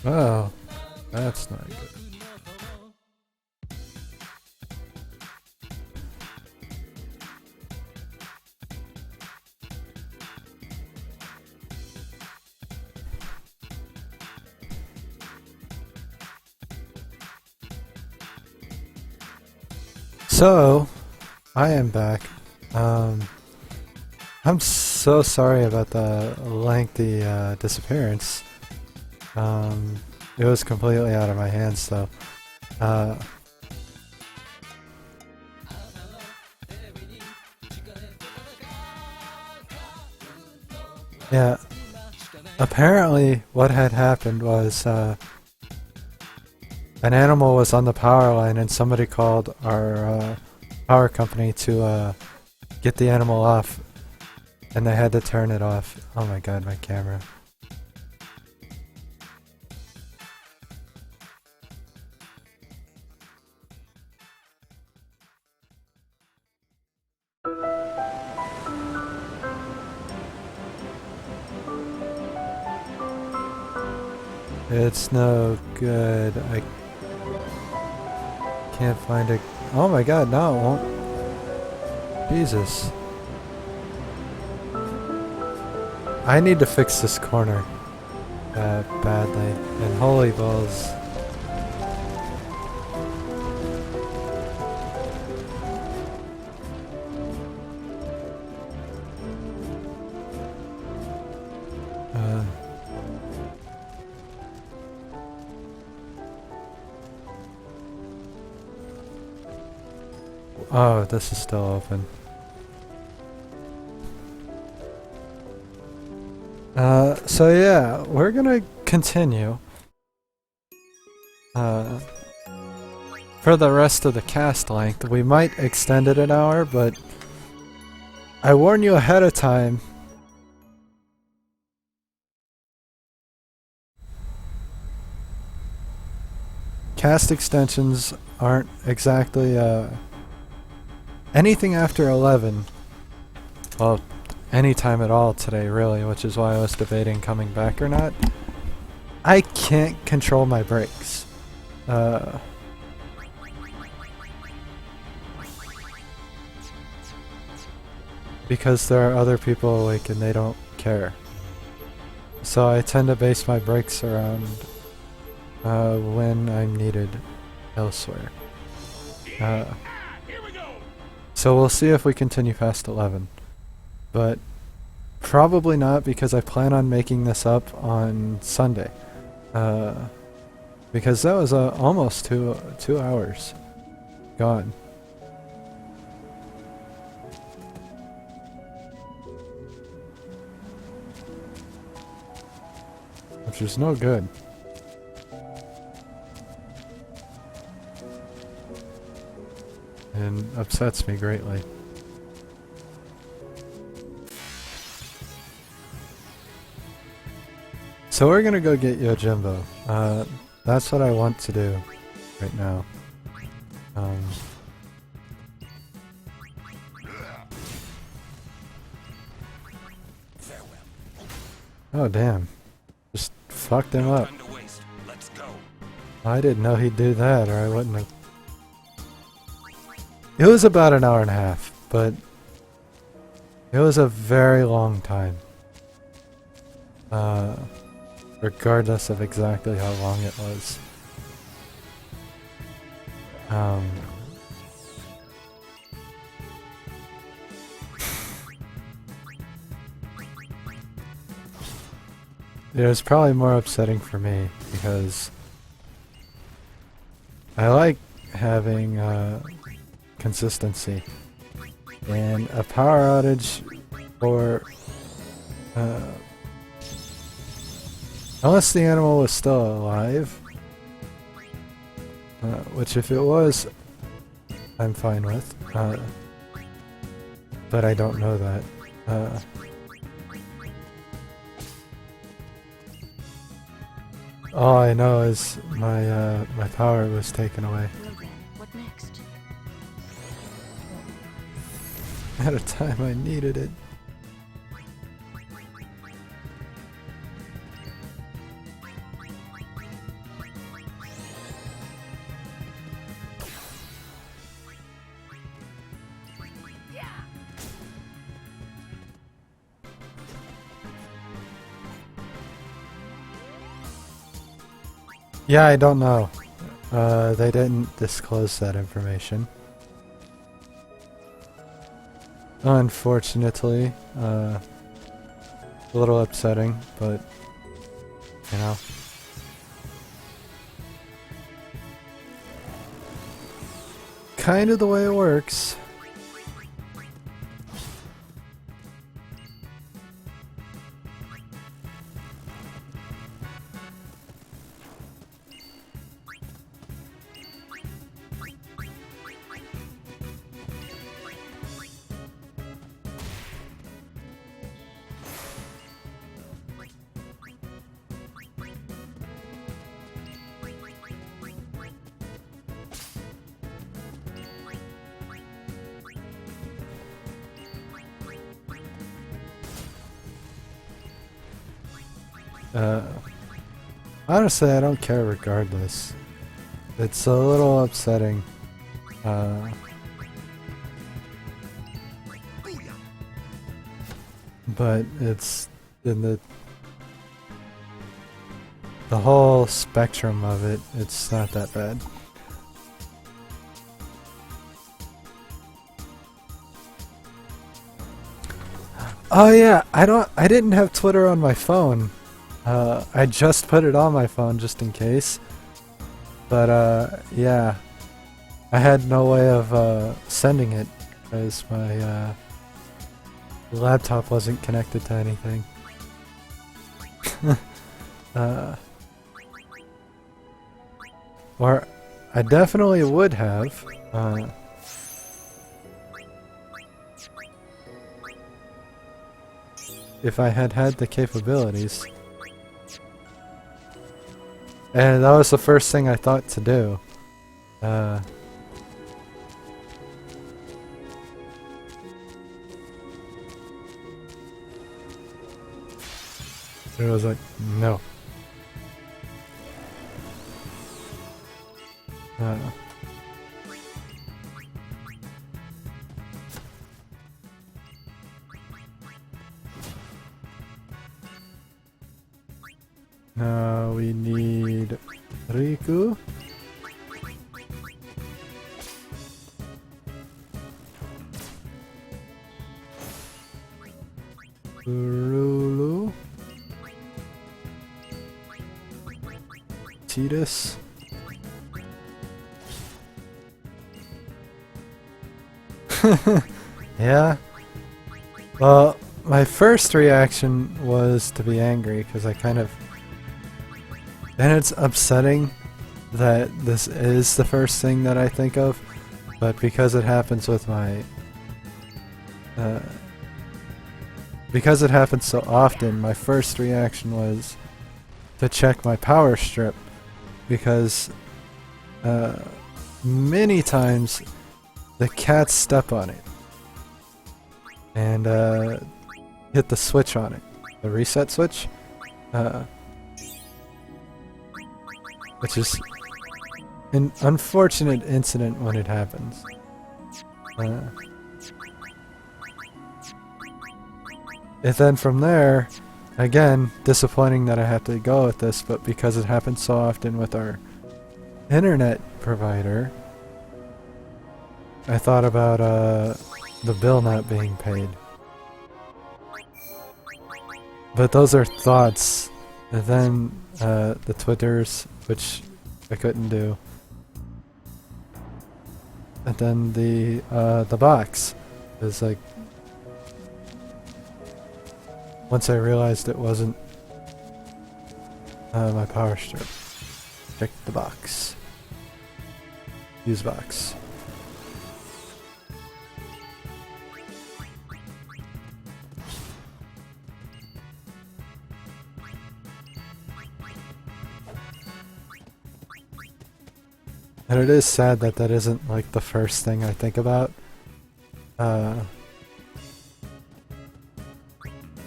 Oh, that's not good. So, I am back. I'm so sorry about the lengthy disappearance. It was completely out of my hands, though. Uh, yeah, apparently what had happened was an animal was on the power line and somebody called our power company to get the animal off, and they had to turn it off. Oh my god, my camera. It's no good. I can't find it. Oh my god, no, it won't. Jesus. I need to fix this corner badly. And holy balls. Oh, this is still open. So yeah, we're gonna continue. For the rest of the cast length, we might extend it an hour, but I warn you ahead of time. Cast extensions aren't exactly, anything after 11. Well, any time at all today, really, which is why I was debating coming back or not. I can't control my brakes. Because there are other people awake and they don't care. So I tend to base my brakes around when I'm needed elsewhere. So we'll see if we continue past 11. But probably not, because I plan on making this up on Sunday. Because that was almost 2 hours gone. Which is no good. And upsets me greatly. So we're gonna go get Yojimbo. That's what I want to do right now. Oh damn. Just fucked him up. I didn't know he'd do that, or I wouldn't have. It was about an hour and a half, but it was a very long time. Regardless of exactly how long it was. It was probably more upsetting for me, because I like having consistency, and a power outage or unless the animal was still alive, which if it was, I'm fine with, but I don't know that. All I know is my power was taken away. What next? At a time I needed it. Yeah, I don't know. They didn't disclose that information. Unfortunately, a little upsetting, but, you know. Kind of the way it works. Honestly, I don't care regardless. It's a little upsetting. But it's in the whole spectrum of it, it's not that bad. Oh yeah, I didn't have Twitter on my phone. I just put it on my phone just in case. But yeah, I had no way of sending it because my laptop wasn't connected to anything. Or I definitely would have. If I had had the capabilities. And that was the first thing I thought to do. It was like, no. Now we need Riku. Rulu. Tidus. Yeah. Well, my first reaction was to be angry because I kind of... And it's upsetting that this is the first thing that I think of, but because it happens with my... because it happens so often, my first reaction was to check my power strip, because many times the cats step on it and hit the switch on it, the reset switch, which is an unfortunate incident when it happens. And then from there, again, disappointing that I have to go with this, but because it happens so often with our internet provider, I thought about the bill not being paid. But those are thoughts. And then the Twitters, which I couldn't do. And then the box is like, once I realized it wasn't my power strip, check the box. Use box. And it is sad that that isn't like the first thing I think about.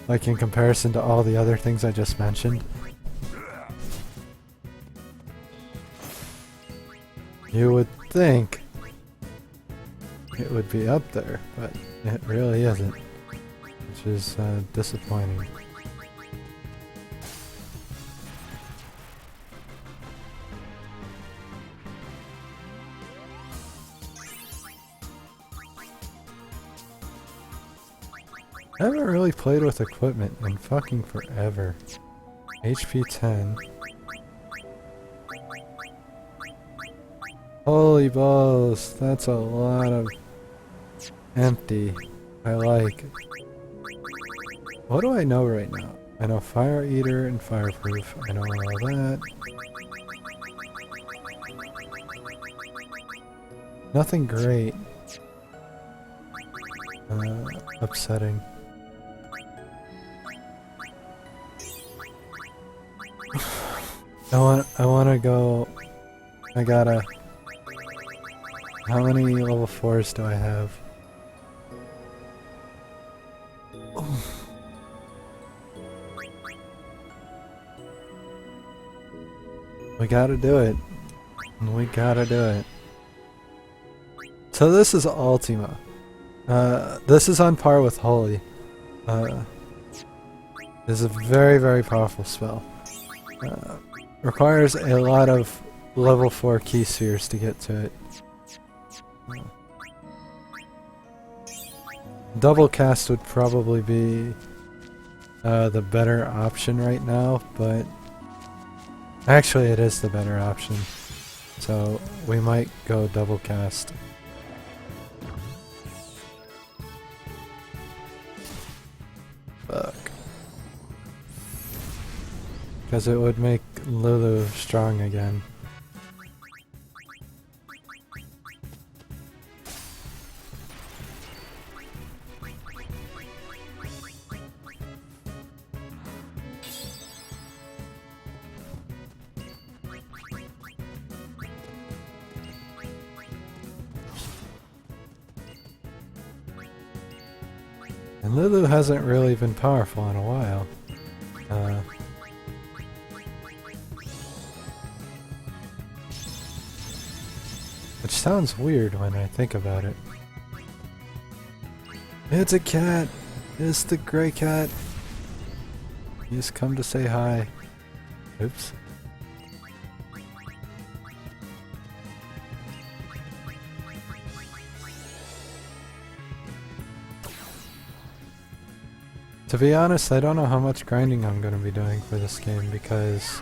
Like in comparison to all the other things I just mentioned. You would think it would be up there, but it really isn't. Which is disappointing. I haven't really played with equipment in fucking forever. HP 10. Holy balls, that's a lot of empty. I like. What do I know right now? I know Fire Eater and Fireproof. I know all that. Nothing great. Upsetting. I wanna go. I gotta. How many level 4s do I have? We gotta do it. We gotta do it. So this is Ultima. This is on par with Holy. This is a very, very powerful spell. Requires a lot of level 4 key spheres to get to it. Double cast would probably be the better option right now, but actually it is the better option. So we might go double cast. Fuck. Because it would make Lulu strong again. And Lulu hasn't really been powerful in a while. Which sounds weird when I think about it. It's a cat! It's the gray cat! He's come to say hi. Oops. To be honest, I don't know how much grinding I'm going to be doing for this game because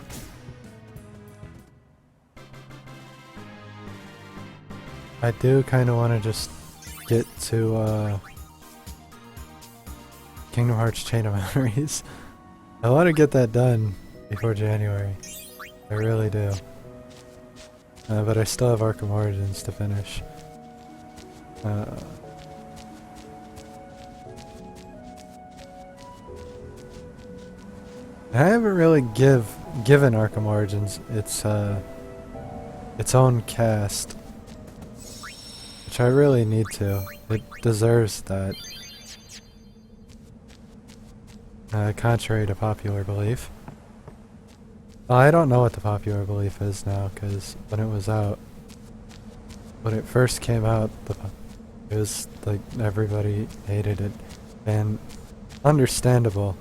I do kind of want to just get to Kingdom Hearts Chain of Memories. I want to get that done before January. I really do. But I still have Arkham Origins to finish. I haven't really given Arkham Origins its own cast, which I really need to. It deserves that. Contrary to popular belief. Well, I don't know what the popular belief is now, because when it was out, when it first came out, it was like everybody hated it, and understandable.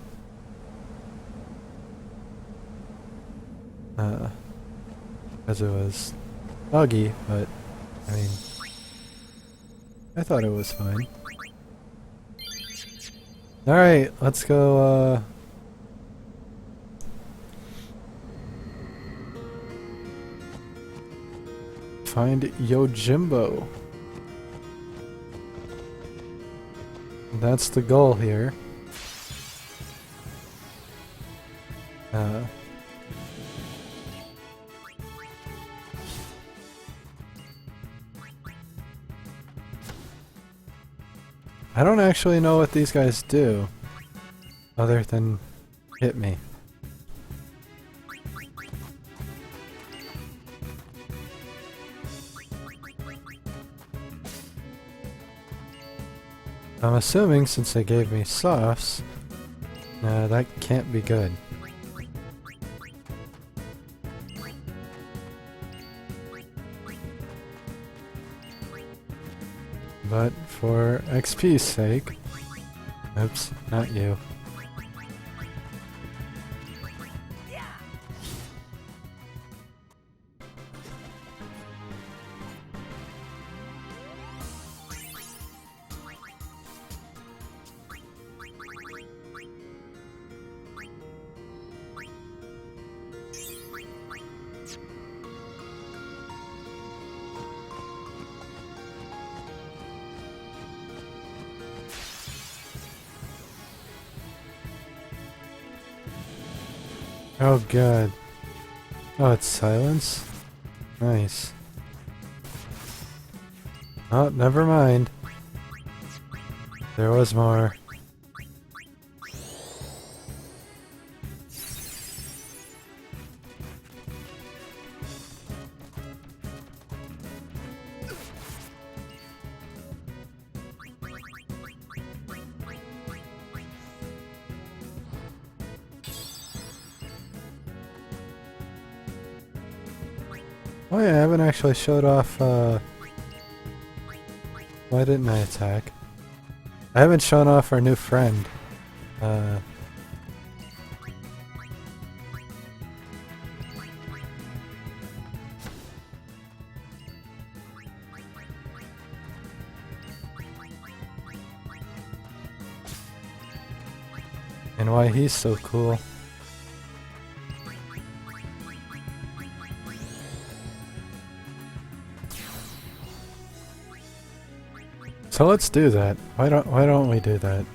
Because it was buggy, but I mean, I thought it was fine. Alright, let's go, find Yojimbo. That's the goal here. I don't actually know what these guys do, other than hit me. I'm assuming since they gave me softs, that can't be good. But for XP's sake... Oops, not you. Oh god. Oh, it's silence? Nice. Oh, never mind. There was more. Oh yeah, I haven't actually showed off, why didn't I attack? I haven't shown off our new friend. And why he's so cool. So let's do that. Why don't we do that?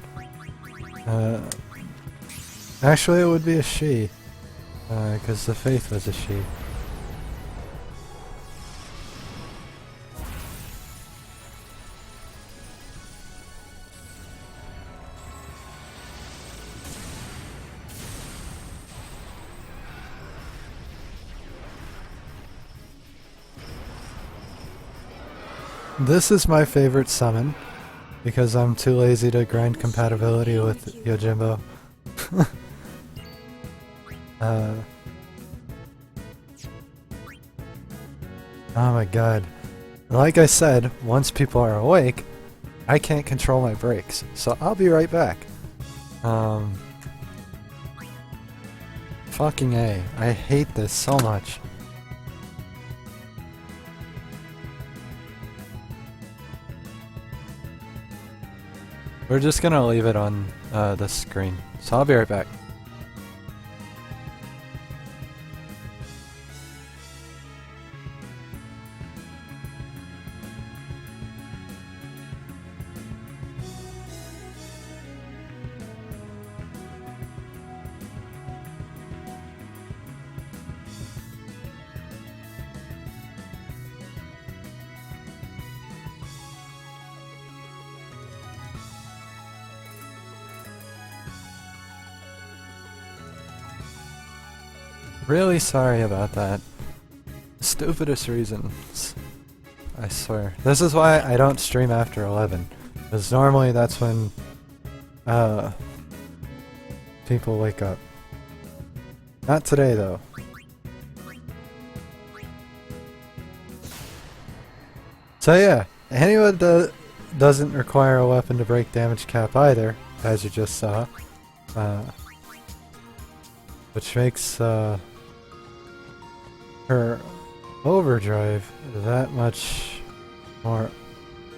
Actually it would be a she. Because the faith was a she. This is my favorite summon, because I'm too lazy to grind compatibility with Yojimbo. Oh my god. Like I said, once people are awake, I can't control my brakes, so I'll be right back. Fucking A. I hate this so much. We're just gonna leave it on the screen, so I'll be right back. Really sorry about that. Stupidest reasons. I swear. This is why I don't stream after 11. Because normally that's when people wake up. Not today though. So yeah, anyone that doesn't require a weapon to break damage cap either, as you just saw. Which makes her overdrive that much more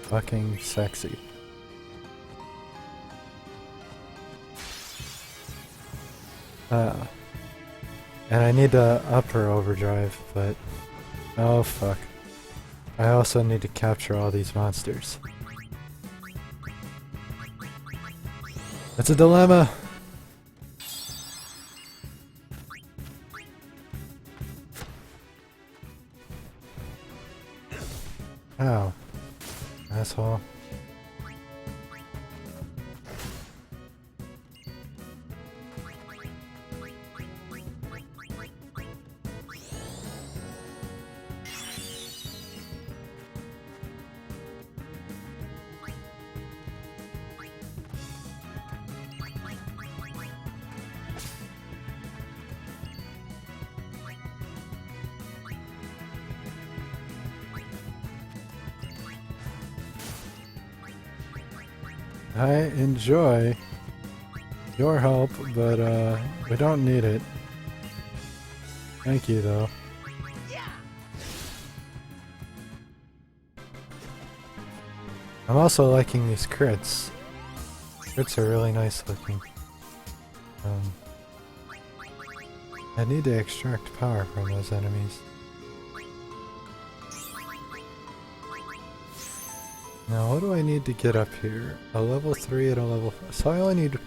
fucking sexy. And I need to up her overdrive, but oh fuck. I also need to capture all these monsters. It's a dilemma! Ow. Asshole. I enjoy your help, but we don't need it. Thank you though. I'm also liking these crits. Crits are really nice looking. I need to extract power from those enemies. Now what do I need to get up here? A level 3 and a level 5. So I only need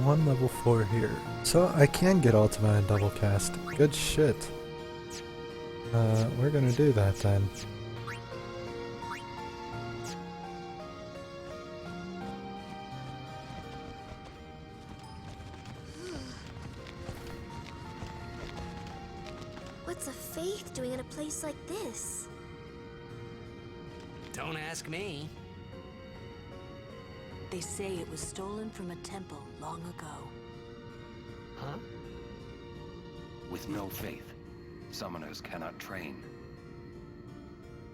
one level 4 here. So I can get Ultima and double cast. Good shit. We're gonna do that then. What's a faith doing in a place like this? Don't ask me. They say it was stolen from a temple long ago. Huh? With no faith, summoners cannot train.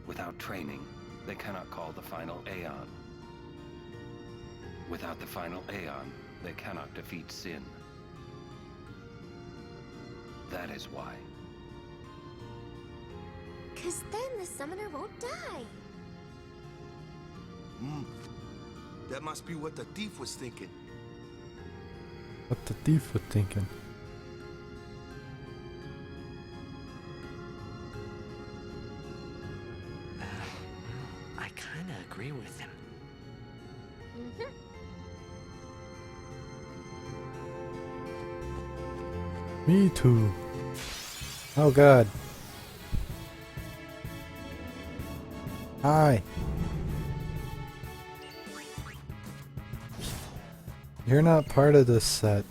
Without training, they cannot call the final Aeon. Without the final Aeon, they cannot defeat sin. That is why. 'Cause then the summoner won't die. That must be what the thief was thinking. What the thief was thinking. I kinda agree with him. Me too. Oh god. Hi. You're not part of this set.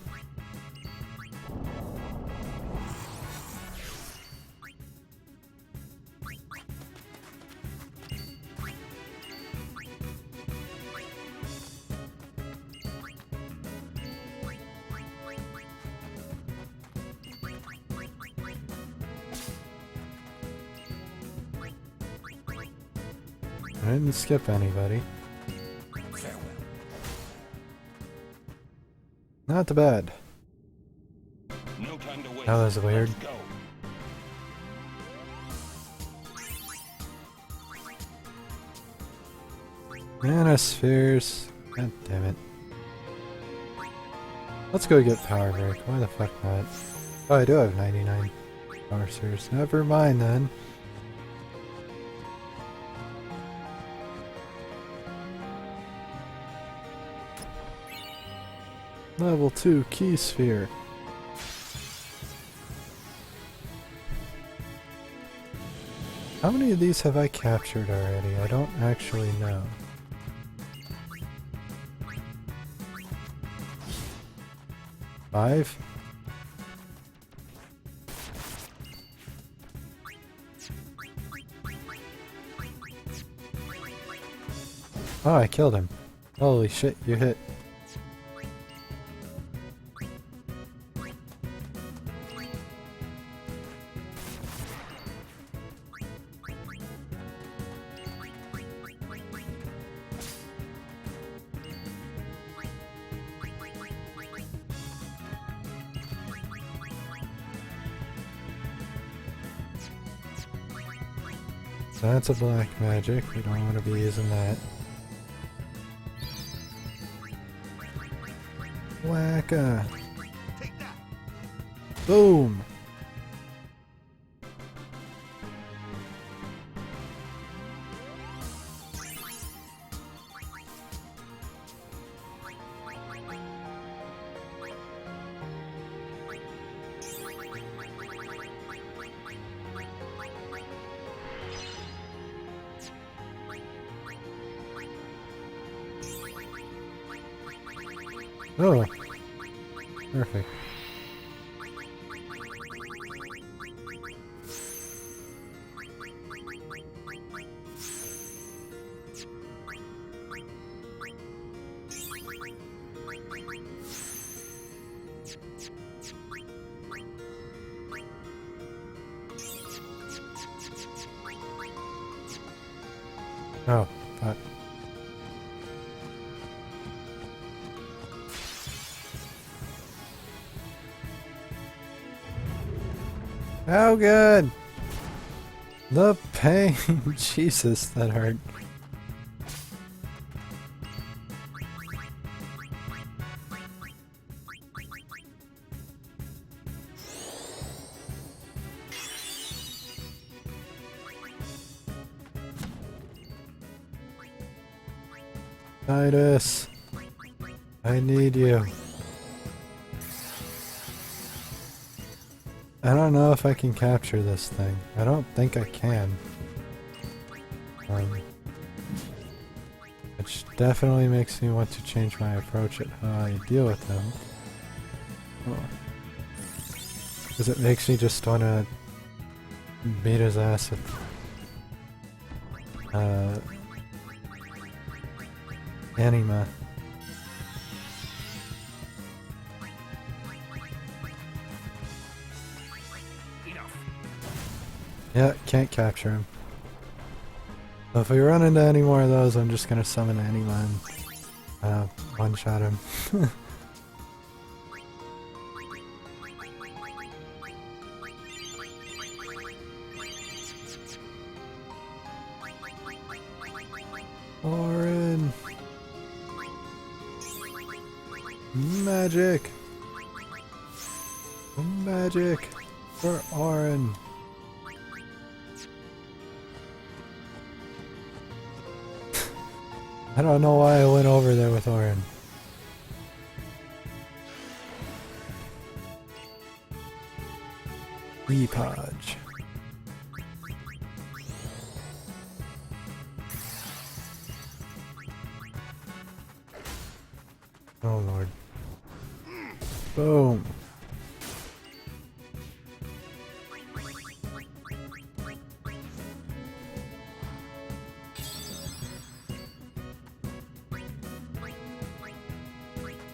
I didn't skip anybody. Farewell. Not too bad. No time to waste. That was weird. Let's go. Manospheres. God damn it. Let's go get Power Break. Why the fuck not? Oh, I do have 99 Power Spheres. Never mind then. Level 2 Key Sphere. How many of these have I captured already? I don't actually know. Five? Oh, I killed him. Holy shit, you hit. That's a black magic. We don't want to be using that. Whacka! Boom! Oh, perfect. Oh, fuck. Oh, good. The pain. Jesus, that hurt. Titus, I need you. I don't know if I can capture this thing. I don't think I can. Which definitely makes me want to change my approach at how I deal with them. Because it makes me just want to beat his ass with anima. Yeah, can't capture him. So if we run into any more of those, I'm just gonna summon anima and one-shot him. Orin! Magic! Magic for Orin! I don't know why I went over there with Orin. Repodge. Oh lord. Boom.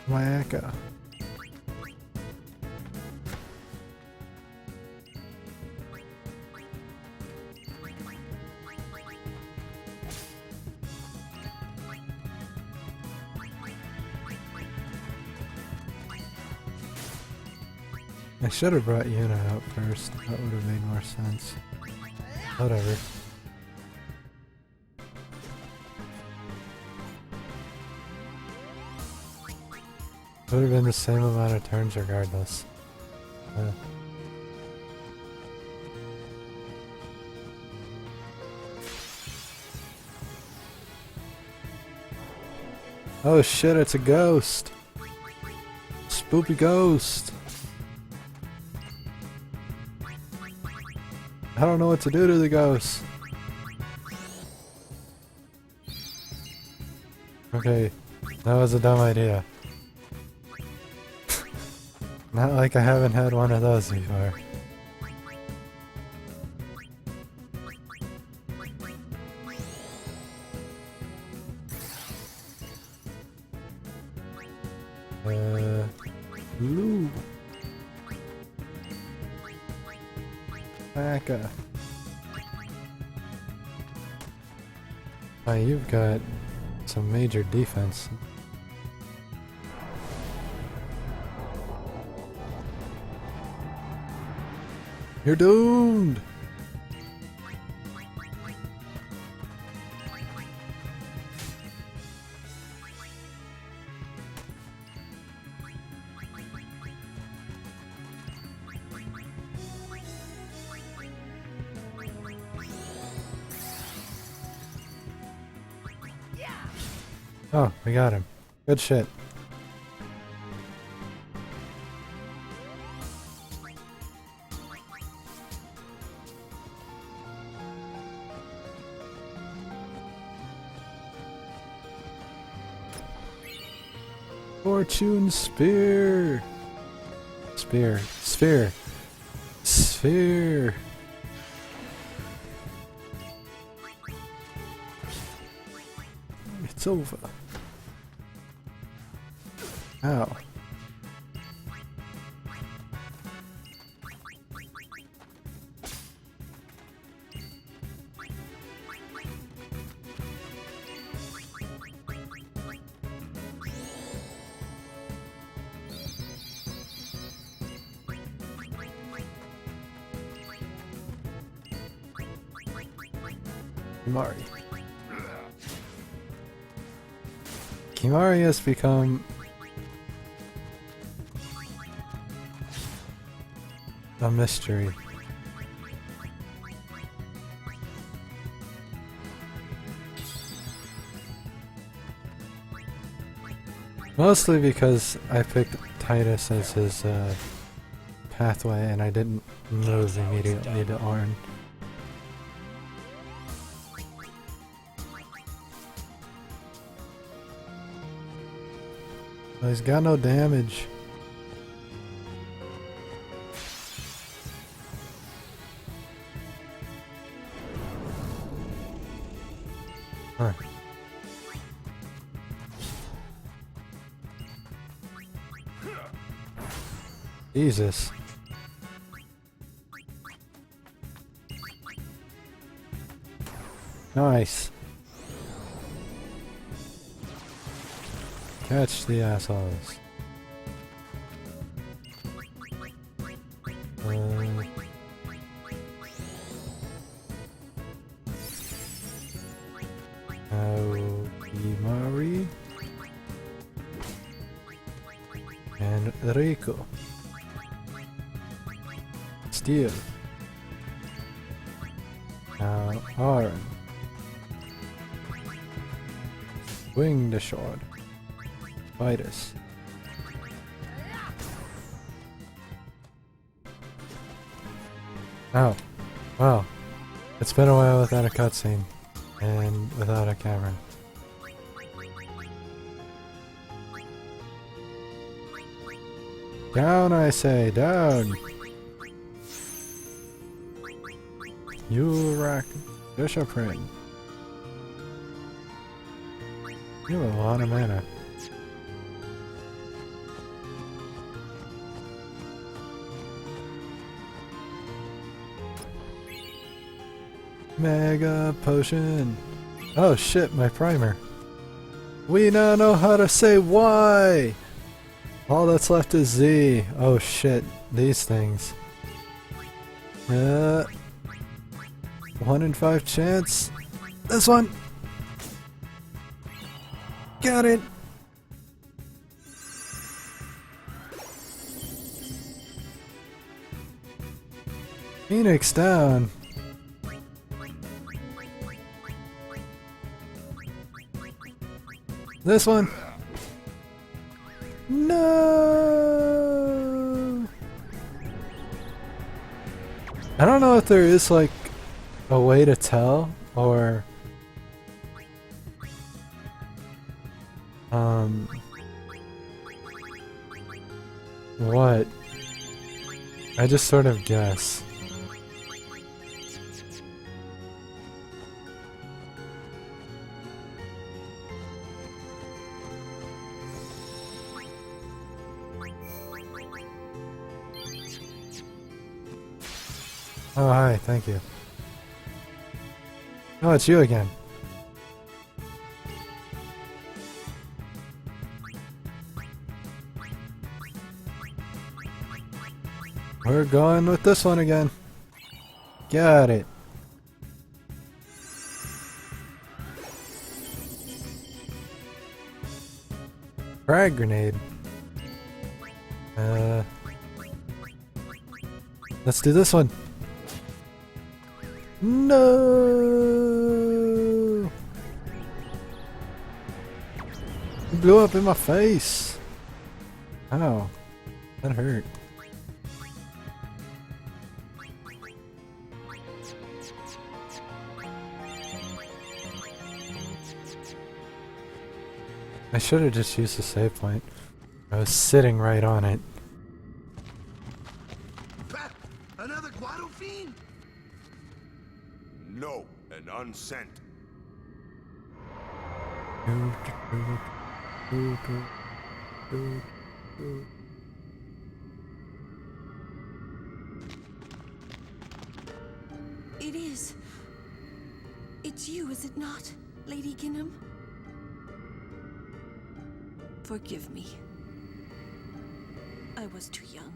Wacka. I should have brought Yuna out first. That would have made more sense. Whatever. Would have been the same amount of turns regardless. Oh shit, it's a ghost! Spoopy ghost! I don't know what to do to the ghost. Okay, that was a dumb idea. Not like I haven't had one of those before. Blue. Backa. Oh, you've got some major defense. You're doomed! Oh, we got him. Good shit. Fortune Spear! Spear. Sphere. Sphere. It's over. Ow. Kimari. Kimari has become a mystery. Mostly because I picked Titus as his pathway and I didn't move immediately to Orn. Well, he's got no damage. Huh. Jesus. Nice. Catch the assholes. Mari and Rico. Steel. Now Aaron. Wing the shard. Fight us. Oh, well, it's been a while without a cutscene and without a camera. Down, I say, down! You rack Bishopring. You have a lot of mana. Mega potion. Oh shit, my primer. We now know how to say Y! All that's left is Z. Oh shit, these things. 1 in 5 chance. This one! Got it! Phoenix down. This one. No. I don't know if there is like a way to tell or what. I just sort of guess. Oh, hi, thank you. Oh, it's you again. We're going with this one again. Got it. Frag grenade. Let's do this one. No! It blew up in my face. Ow. That hurt. I should have just used the save point. I was sitting right on it. Another Guado fiend? No, an unsent. It is. It's you, is it not, Lady Ginham? Forgive me. I was too young.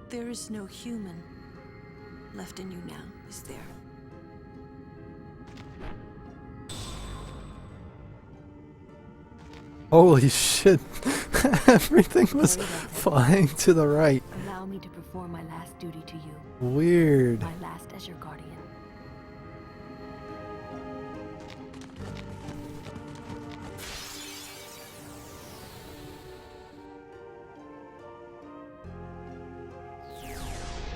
There is no human left in you now, is there? Holy shit! Everything was flying to the right. Allow me to perform my last duty to you. Weird. My last as your guardian.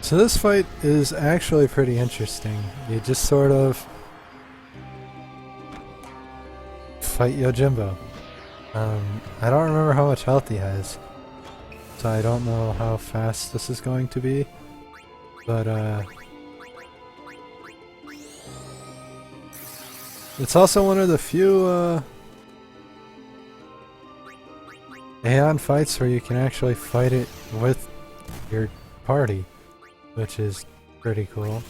So this fight is actually pretty interesting. You just sort of fight Yojimbo. I don't remember how much health he has, so I don't know how fast this is going to be, but it's also one of the few Aeon fights where you can actually fight it with your party, which is pretty cool.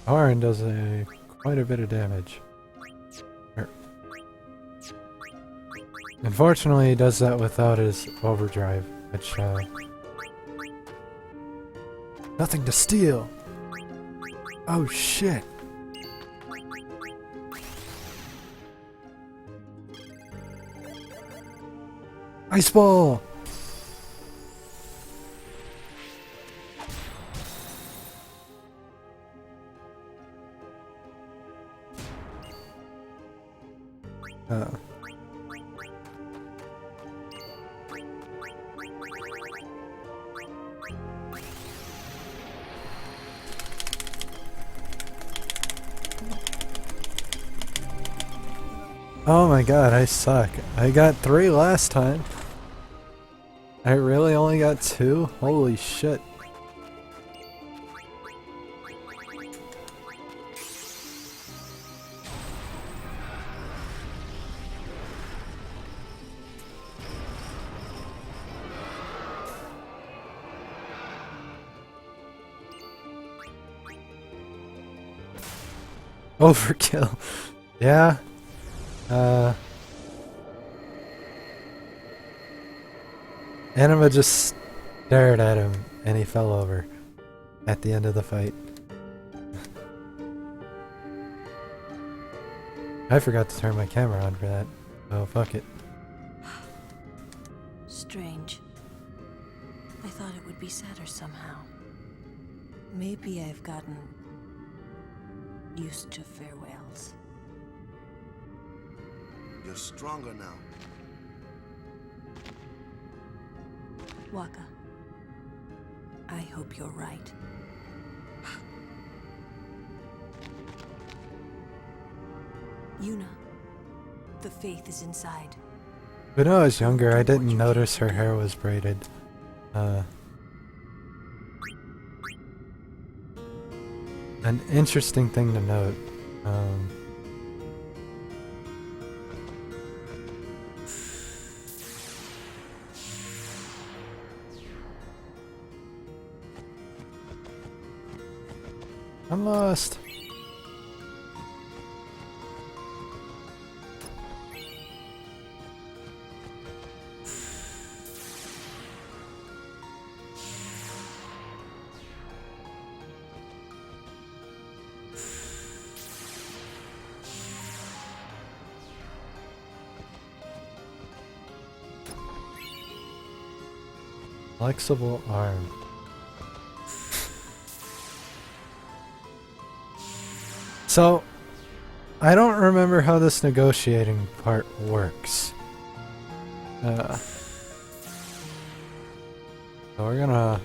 Arin does quite a bit of damage. Unfortunately, he does that without his overdrive, which, nothing to steal! Oh shit! Ice ball! Oh my god, I suck. I got 3 last time. I really only got 2? Holy shit. Overkill. Yeah. Anima just stared at him and he fell over at the end of the fight. I forgot to turn my camera on for that. Oh, fuck it. Strange. I thought it would be sadder somehow. Maybe I've gotten used to farewells. You're stronger now. Waka, I hope you're right. Yuna, the faith is inside. When I was younger, I didn't notice her hair was braided. An interesting thing to note. I'm lost. Flexible arm. So, I don't remember how this negotiating part works. So we're gonna...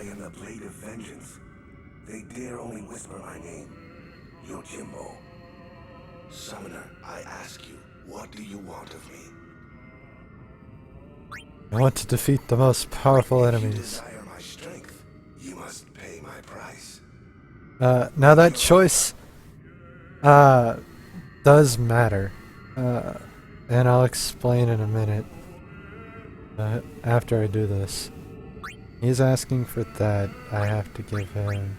am the blade of vengeance. They dare only whisper my name. Yojimbo. Summoner, I ask you, what do you want of me? I want to defeat the most powerful If you enemies. desire my strength, you must pay my price. Now that choice, does matter. And I'll explain in a minute. After I do this. He's asking for that. I have to give him...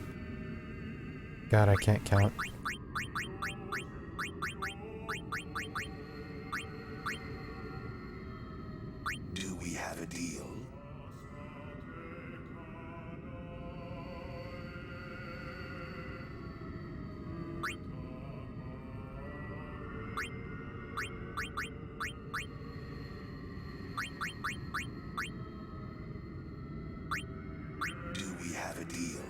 God, I can't count. Do we have a deal? Do we have a deal?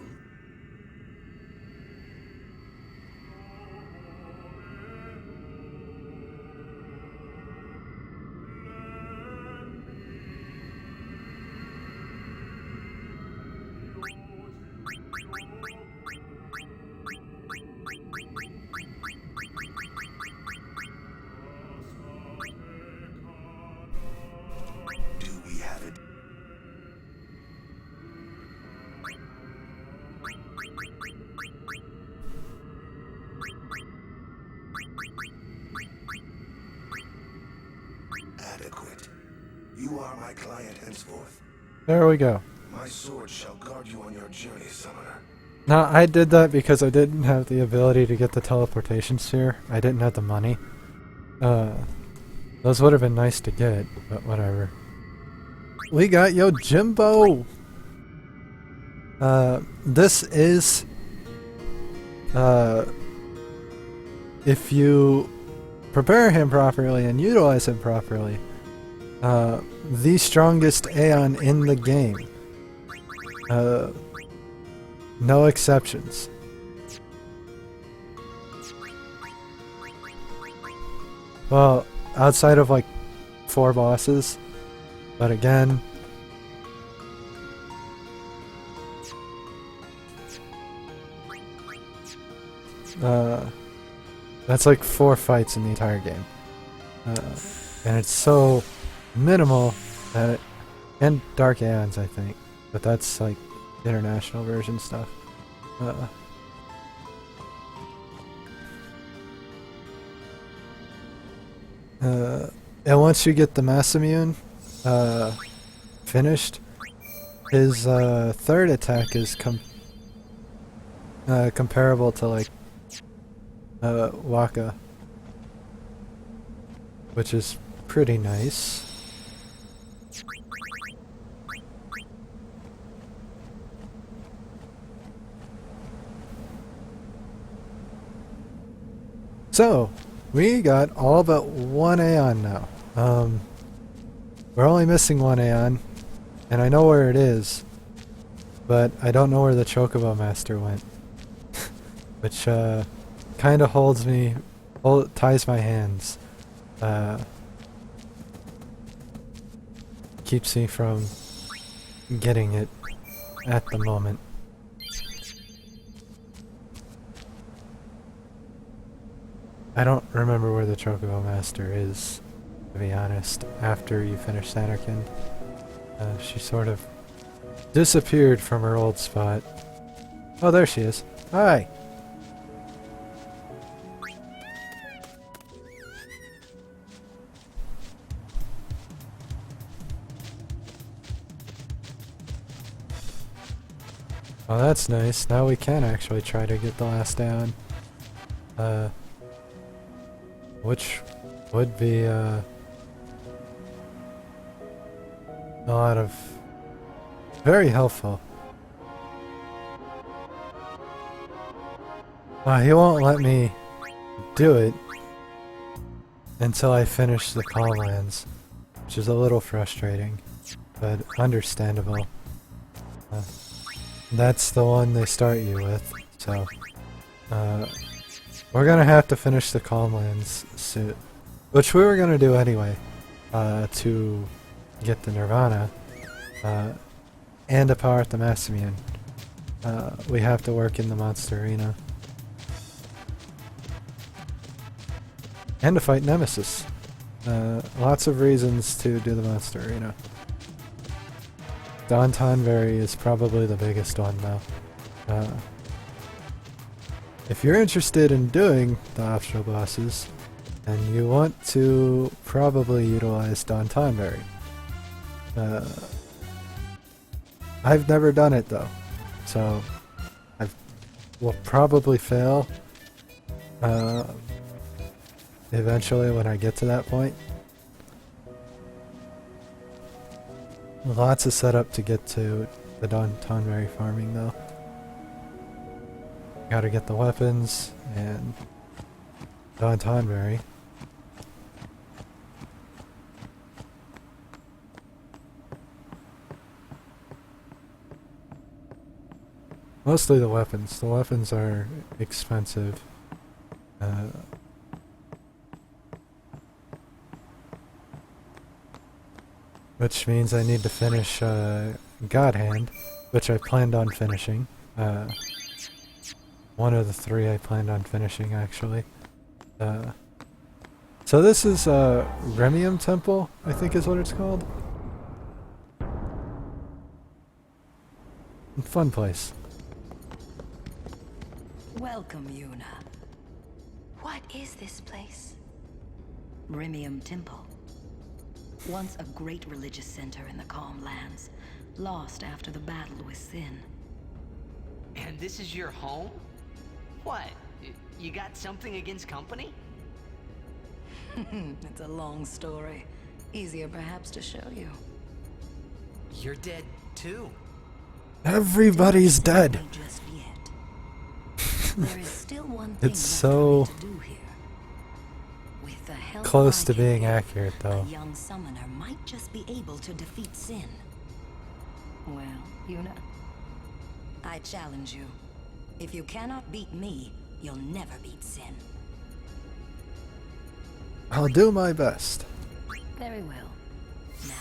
Do we have a adequate? You are my client henceforth. There we go. My sword shall guard you on your journey, Summoner. Now, I did that because I didn't have the ability to get the teleportation sphere. I didn't have the money. Those would have been nice to get, but whatever. We got Yojimbo! This is... if you prepare him properly and utilize him properly, the strongest Aeon in the game. No exceptions. Well, outside of like 4 bosses, but again, that's like 4 fights in the entire game, and it's so minimal that it, and Dark Aeons I think, but that's like international version stuff. And once you get the mass immune finished, his third attack is comparable to like Waka, which is pretty nice. So, we got all but 1 Aeon now. We're only missing 1 Aeon, and I know where it is, but I don't know where the Chocobo Master went. Which, kinda holds me, ties my hands. Keeps me from getting it at the moment. I don't remember where the Chocobo Master is, to be honest, after you finish Sanarkand. She sort of disappeared from her old spot. Oh, there she is. Hi! Oh, that's nice. Now we can actually try to get the last down. Which would be a lot of very helpful. He won't let me do it until I finish the Calmlands, which is a little frustrating, but understandable. That's the one they start you with, so we're gonna have to finish the Calmlands soon, which we were gonna do anyway, to get the Nirvana. and to power up the Massimian, we have to work in the monster arena. And to fight Nemesis. Lots of reasons to do the monster arena. Don Tonberry is probably the biggest one though. If you're interested in doing the optional bosses, then you want to probably utilize Don Tonberry. I've never done it though, so I will probably fail eventually when I get to that point. Lots of setup to get to the Don Tonberry farming though. Gotta get the weapons and Don Tonberry. Mostly the weapons. The weapons are expensive. Which means I need to finish God Hand, which I planned on finishing. One of the three I planned on finishing, actually. So this is Remium Temple, I think is what it's called. Fun place. Welcome, Yuna. What is this place? Remium Temple. Once a great religious center in the Calm Lands, lost after the battle with Sin. And this is your home? What? You got something against company? It's a long story. Easier perhaps to show you. You're dead too. Everybody's dead. Just yet. There is still one thing It's so left for me to do here. With the help close I to can being give, accurate though. a young summoner might just be able to defeat Sin. Well, Yuna, I challenge you. If you cannot beat me, you'll never beat Sin. I'll do my best. Very well. Now.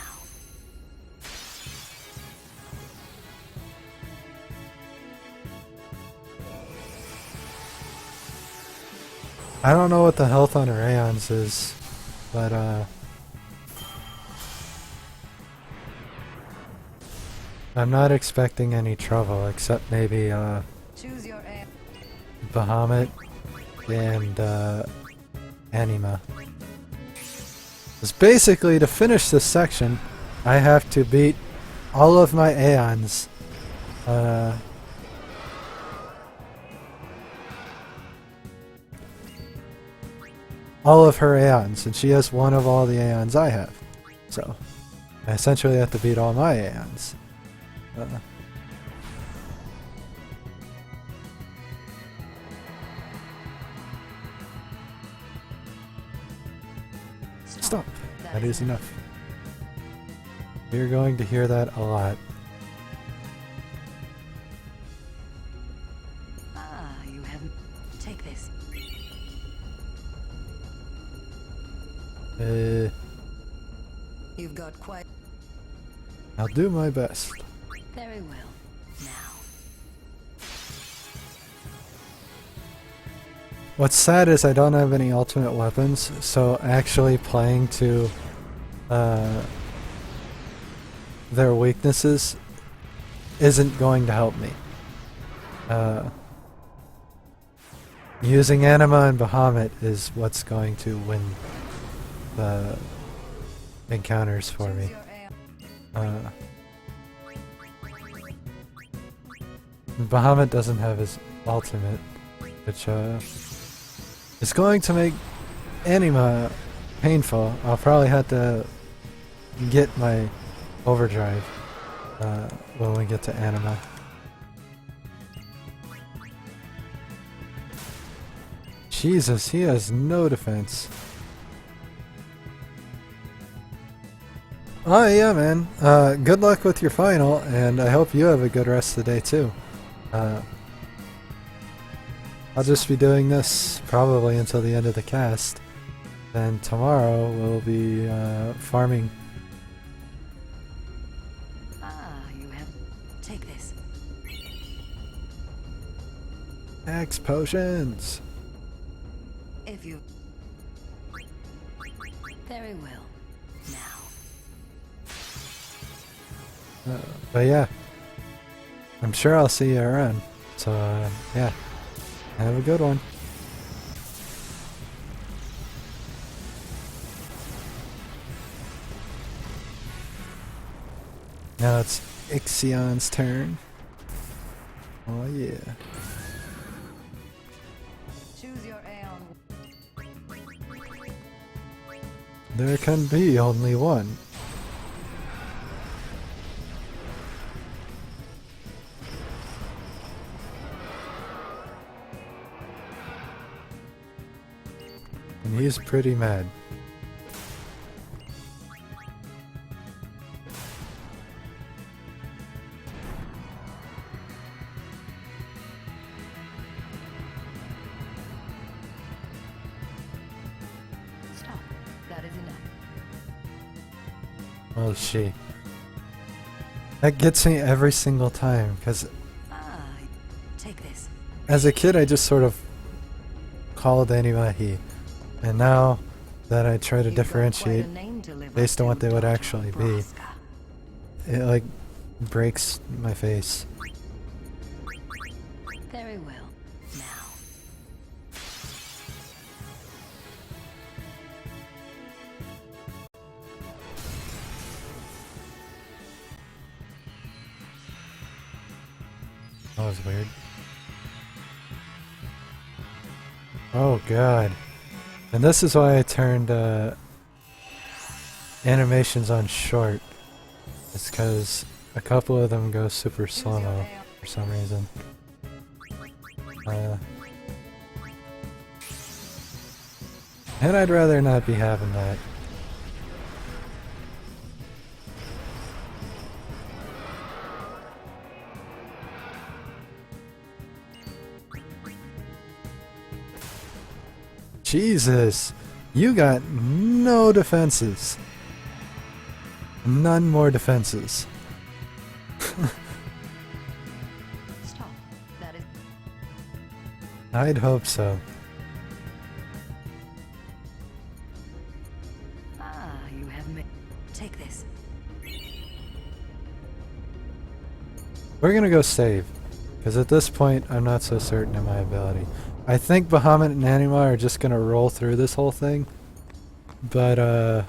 I don't know what the health on her Aeons is, but I'm not expecting any trouble except maybe Choose your aim. Bahamut and Anima. It's basically to finish this section, I have to beat all of my Aeons. All of her Aeons, and she has one of all the Aeons I have. So, I essentially have to beat all my Aeons. Stop. That is enough. You're going to hear that a lot. Ah, you haven't. Take this. You've got quite. I'll do my best. Very well. Now. What's sad is I don't have any ultimate weapons, so actually playing to their weaknesses isn't going to help me. Using Anima and Bahamut is what's going to win the encounters for me. Bahamut doesn't have his ultimate, which is going to make Anima painful. I'll probably have to get my overdrive when we get to Anima. Jesus, he has no defense. Oh yeah, man. Good luck with your final, and I hope you have a good rest of the day too. I'll just be doing this probably until the end of the cast. Then tomorrow we'll be farming. Ah, you have. X potions. If you... Very well. Now. But yeah, I'm sure I'll see you around. So yeah, have a good one. Now it's Ixion's turn. Oh yeah. Choose your Aeon. There can be only one. And he's pretty mad. Stop. That is enough. Oh, she. That gets me every single time, because Take this. as a kid I just sort of called anyone he. And now that I try to differentiate based on what they would actually be, it like breaks my face. Very well. Now. That was weird. Oh god. And this is why I turned animations on short. It's because a couple of them go super slow-mo for some reason. And I'd rather not be having that. Jesus! You got no defenses. None more defenses. Stop. That is... I'd hope so. You have made... Take this. We're gonna go save, because at this point I'm not so certain in my ability. I think Bahamut and Anima are just gonna roll through this whole thing, but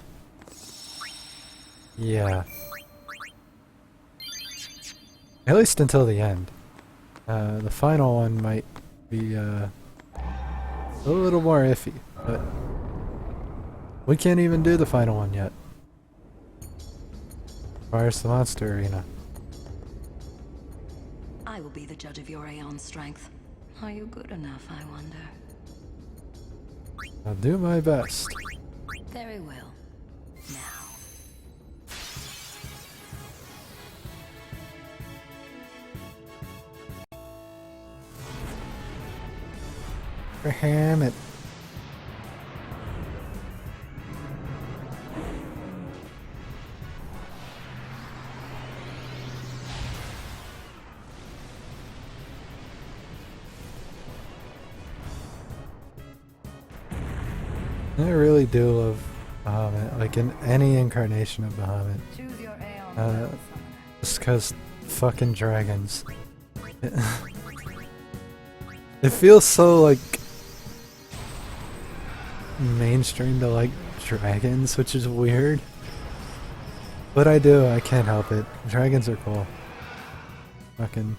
yeah. At least until the end. The final one might be a little more iffy, but we can't even do the final one yet. Requires the monster arena. I will be the judge of your Aeon strength. Are you good enough, I wonder? I'll do my best. Very well. Now. Bahamut. I really do love Bahamut, like in any incarnation of Bahamut. Choose your Aeon. Just because fucking dragons. It feels so like mainstream to like dragons, which is weird. But I do, I can't help it. Dragons are cool. Fucking...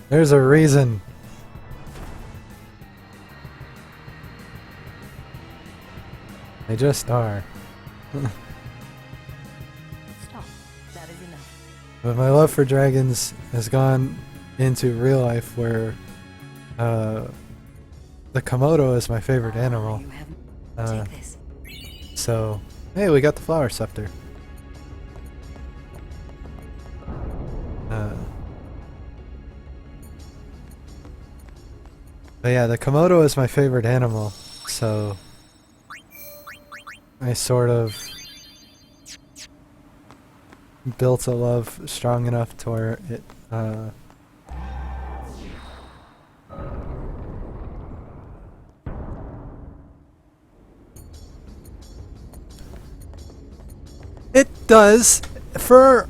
There's a reason. They just are. Stop. That is enough. But my love for dragons has gone into real life where the Komodo is my favorite animal. You have... Take this. So, hey, we got the flower scepter. But yeah, the Komodo is my favorite animal, so I sort of built a love strong enough to where it does. For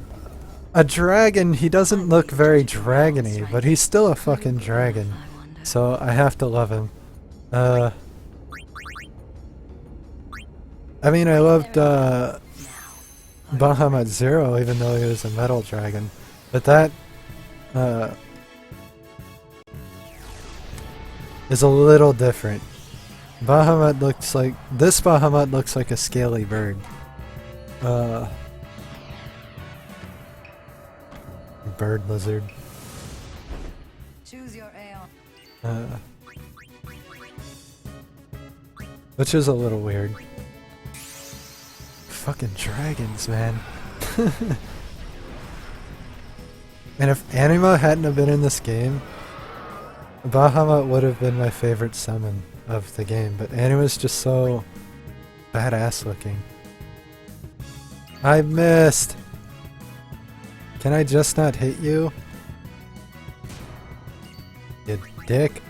a dragon, he doesn't look very dragony, but he's still a fucking dragon. So I have to love him. I mean, I loved Bahamut Zero, even though he was a metal dragon. But that is a little different. Bahamut looks like... This Bahamut looks like a scaly bird. Bird lizard. Choose your Aeon. Which is a little weird. Fucking dragons, man. And if Anima hadn't have been in this game, Bahamut would have been my favorite summon of the game, but Anima's just so badass looking. I missed! Can I just not hit you? You dick.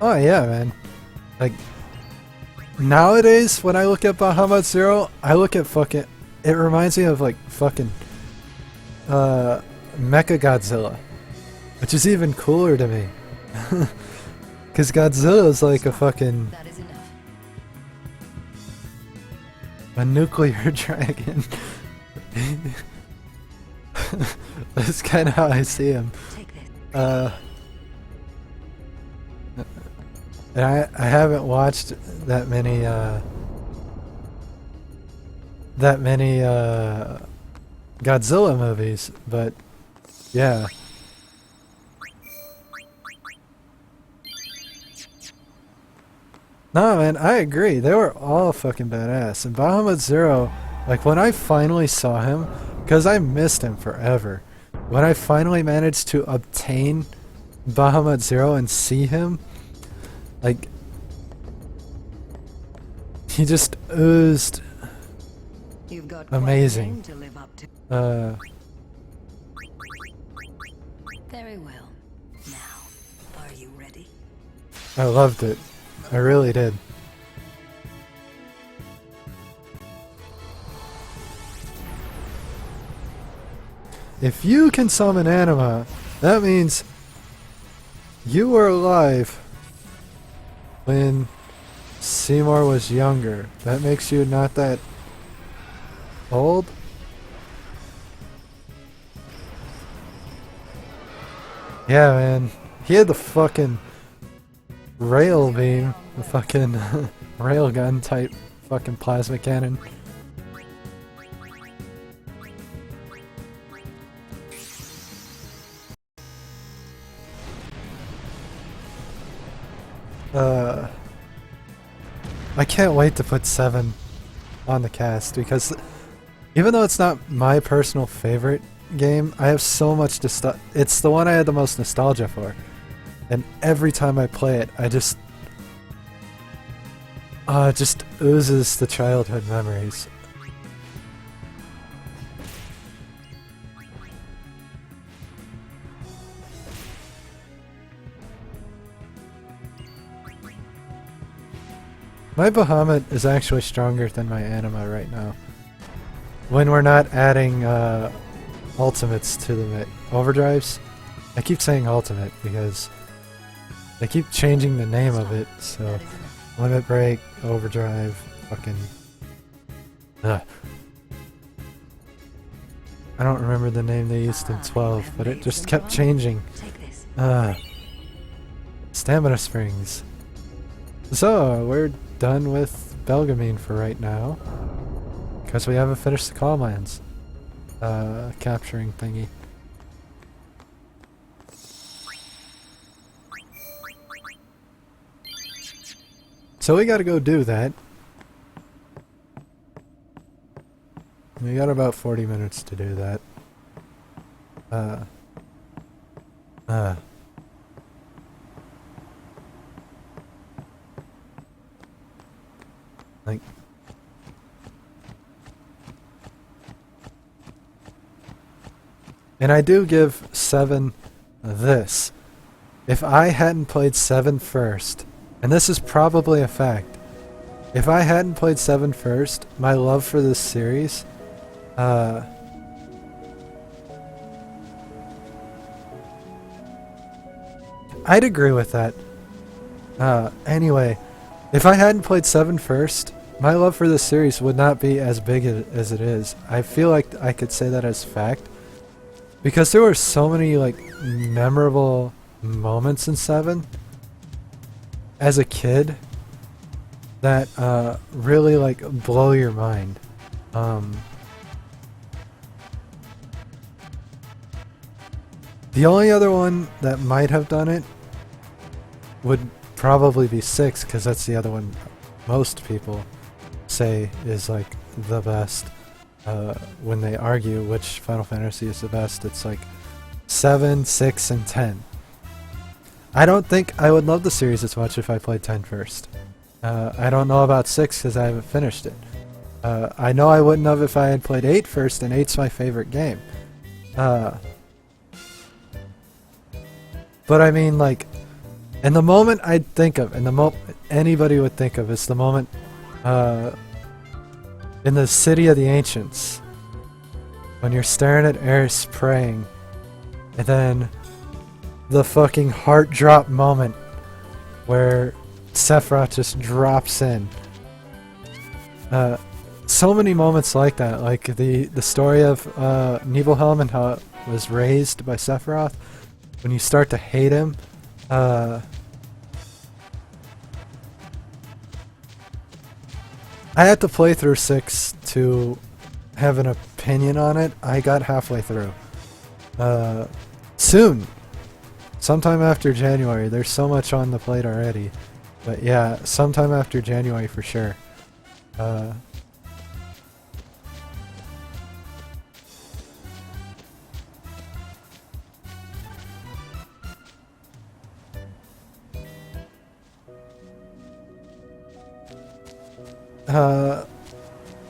Oh yeah, man. Like, nowadays, when I look at Bahamut Zero, I look at fucking... It reminds me of, like, fucking... Mecha Godzilla. Which is even cooler to me. Because Godzilla is like a fucking... That is enough. a nuclear dragon. That's kind of how I see him. Take this. And I haven't watched that many Godzilla movies, but yeah. No, man, I agree. They were all fucking badass. And Bahamut Zero, like when I finally saw him, because I missed him forever, when I finally managed to obtain Bahamut Zero and see him, like, he just oozed You've got amazing. quite a name to live up to. Very well. Now, are you ready? I loved it. I really did. If you can summon Anima, that means you were alive when Seymour was younger. That makes you not that old? Yeah, man. He had the fucking rail beam, the fucking railgun type fucking plasma cannon. I can't wait to put 7 on the cast because even though it's not my personal favorite game, I have so much it's the one I had the most nostalgia for. And every time I play it, I just it just oozes the childhood memories. My Bahamut is actually stronger than my Anima right now. When we're not adding ultimates to the overdrives. I keep saying ultimate because they keep changing the name of it, so limit break, overdrive, fucking... Ugh. I don't remember the name they used in 12, but it just kept changing. Stamina springs. So, we're done with Belgamine for right now. Because we haven't finished the Calm Lands capturing thingy. So we gotta go do that. We got about 40 minutes to do that. Like... And I do give 7 this. if I hadn't played 7 first, and this is probably a fact, if I hadn't played 7 first, my love for this series, I'd agree with that. Anyway, if I hadn't played 7 first, my love for this series would not be as big as it is. I feel like I could say that as fact. Because there were so many, like, memorable moments in 7 as a kid that really, like, blow your mind. The only other one that might have done it would probably be 6, because that's the other one most people say is like the best. When they argue which Final Fantasy is the best, it's like 7, 6, and 10. I don't think I would love the series as much if I played 10 first. I don't know about 6 because I haven't finished it. I know I wouldn't have if I had played 8 first, and 8's my favorite game. But I mean, like, and the moment I'd think of, and the moment anybody would think of, is the moment in the City of the Ancients, when you're staring at Eris praying, and then the fucking heart drop moment where Sephiroth just drops in. So many moments like that, like the story of Nibelheim and how it was raised by Sephiroth. When you start to hate him, I had to play through 6 to have an opinion on it. I got halfway through. Soon. Sometime after January. There's so much on the plate already. But yeah, sometime after January for sure.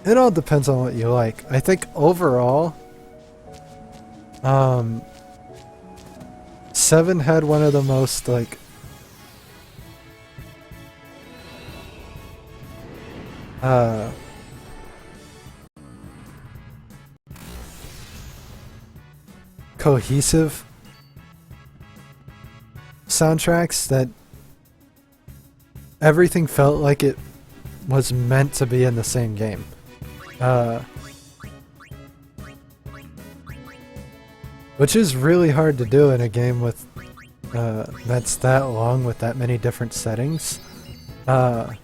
It all depends on what you like. I think overall, 7 had one of the most, like, cohesive soundtracks that everything felt like it was meant to be in the same game. Which is really hard to do in a game with that's that long with that many different settings. I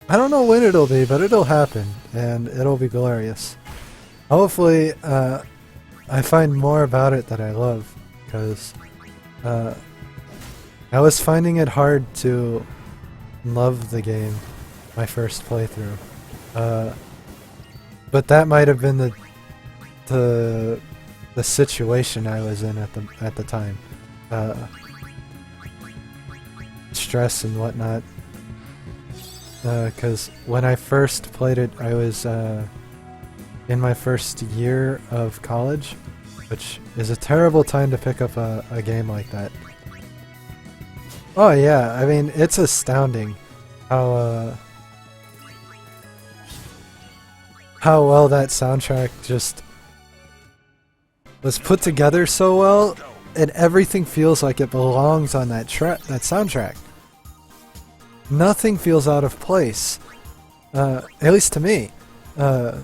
don't know when it'll be, but it'll happen, and it'll be glorious. Hopefully, I find more about it that I love, because I was finding it hard to love the game my first playthrough. But that might have been the situation I was in at the time. Stress and whatnot. Because when I first played it, I was in my first year of college, which is a terrible time to pick up a game like that. Oh yeah, I mean, it's astounding how well that soundtrack just was put together so well, and everything feels like it belongs on that soundtrack. Nothing feels out of place, at least to me. And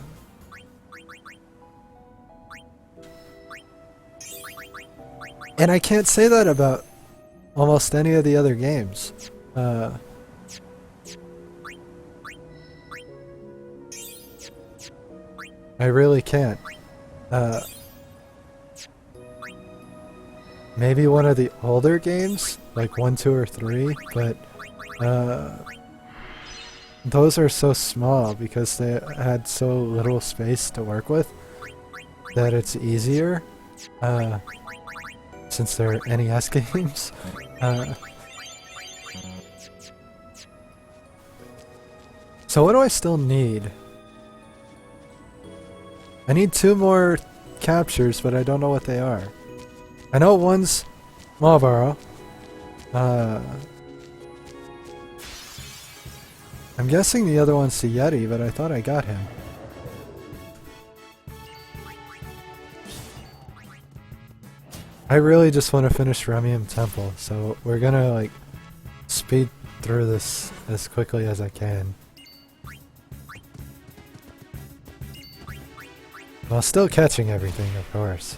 I can't say that about almost any of the other games. I really can't. Maybe one of the older games, like 1, 2, or 3, but those are so small because they had so little space to work with that it's easier, since they're NES games. So what do I still need? I need 2 more captures, but I don't know what they are. I know one's Marlboro. I'm guessing the other one's the Yeti, but I thought I got him. I really just want to finish Remium Temple, so we're gonna like speed through this as quickly as I can. While still catching everything, of course.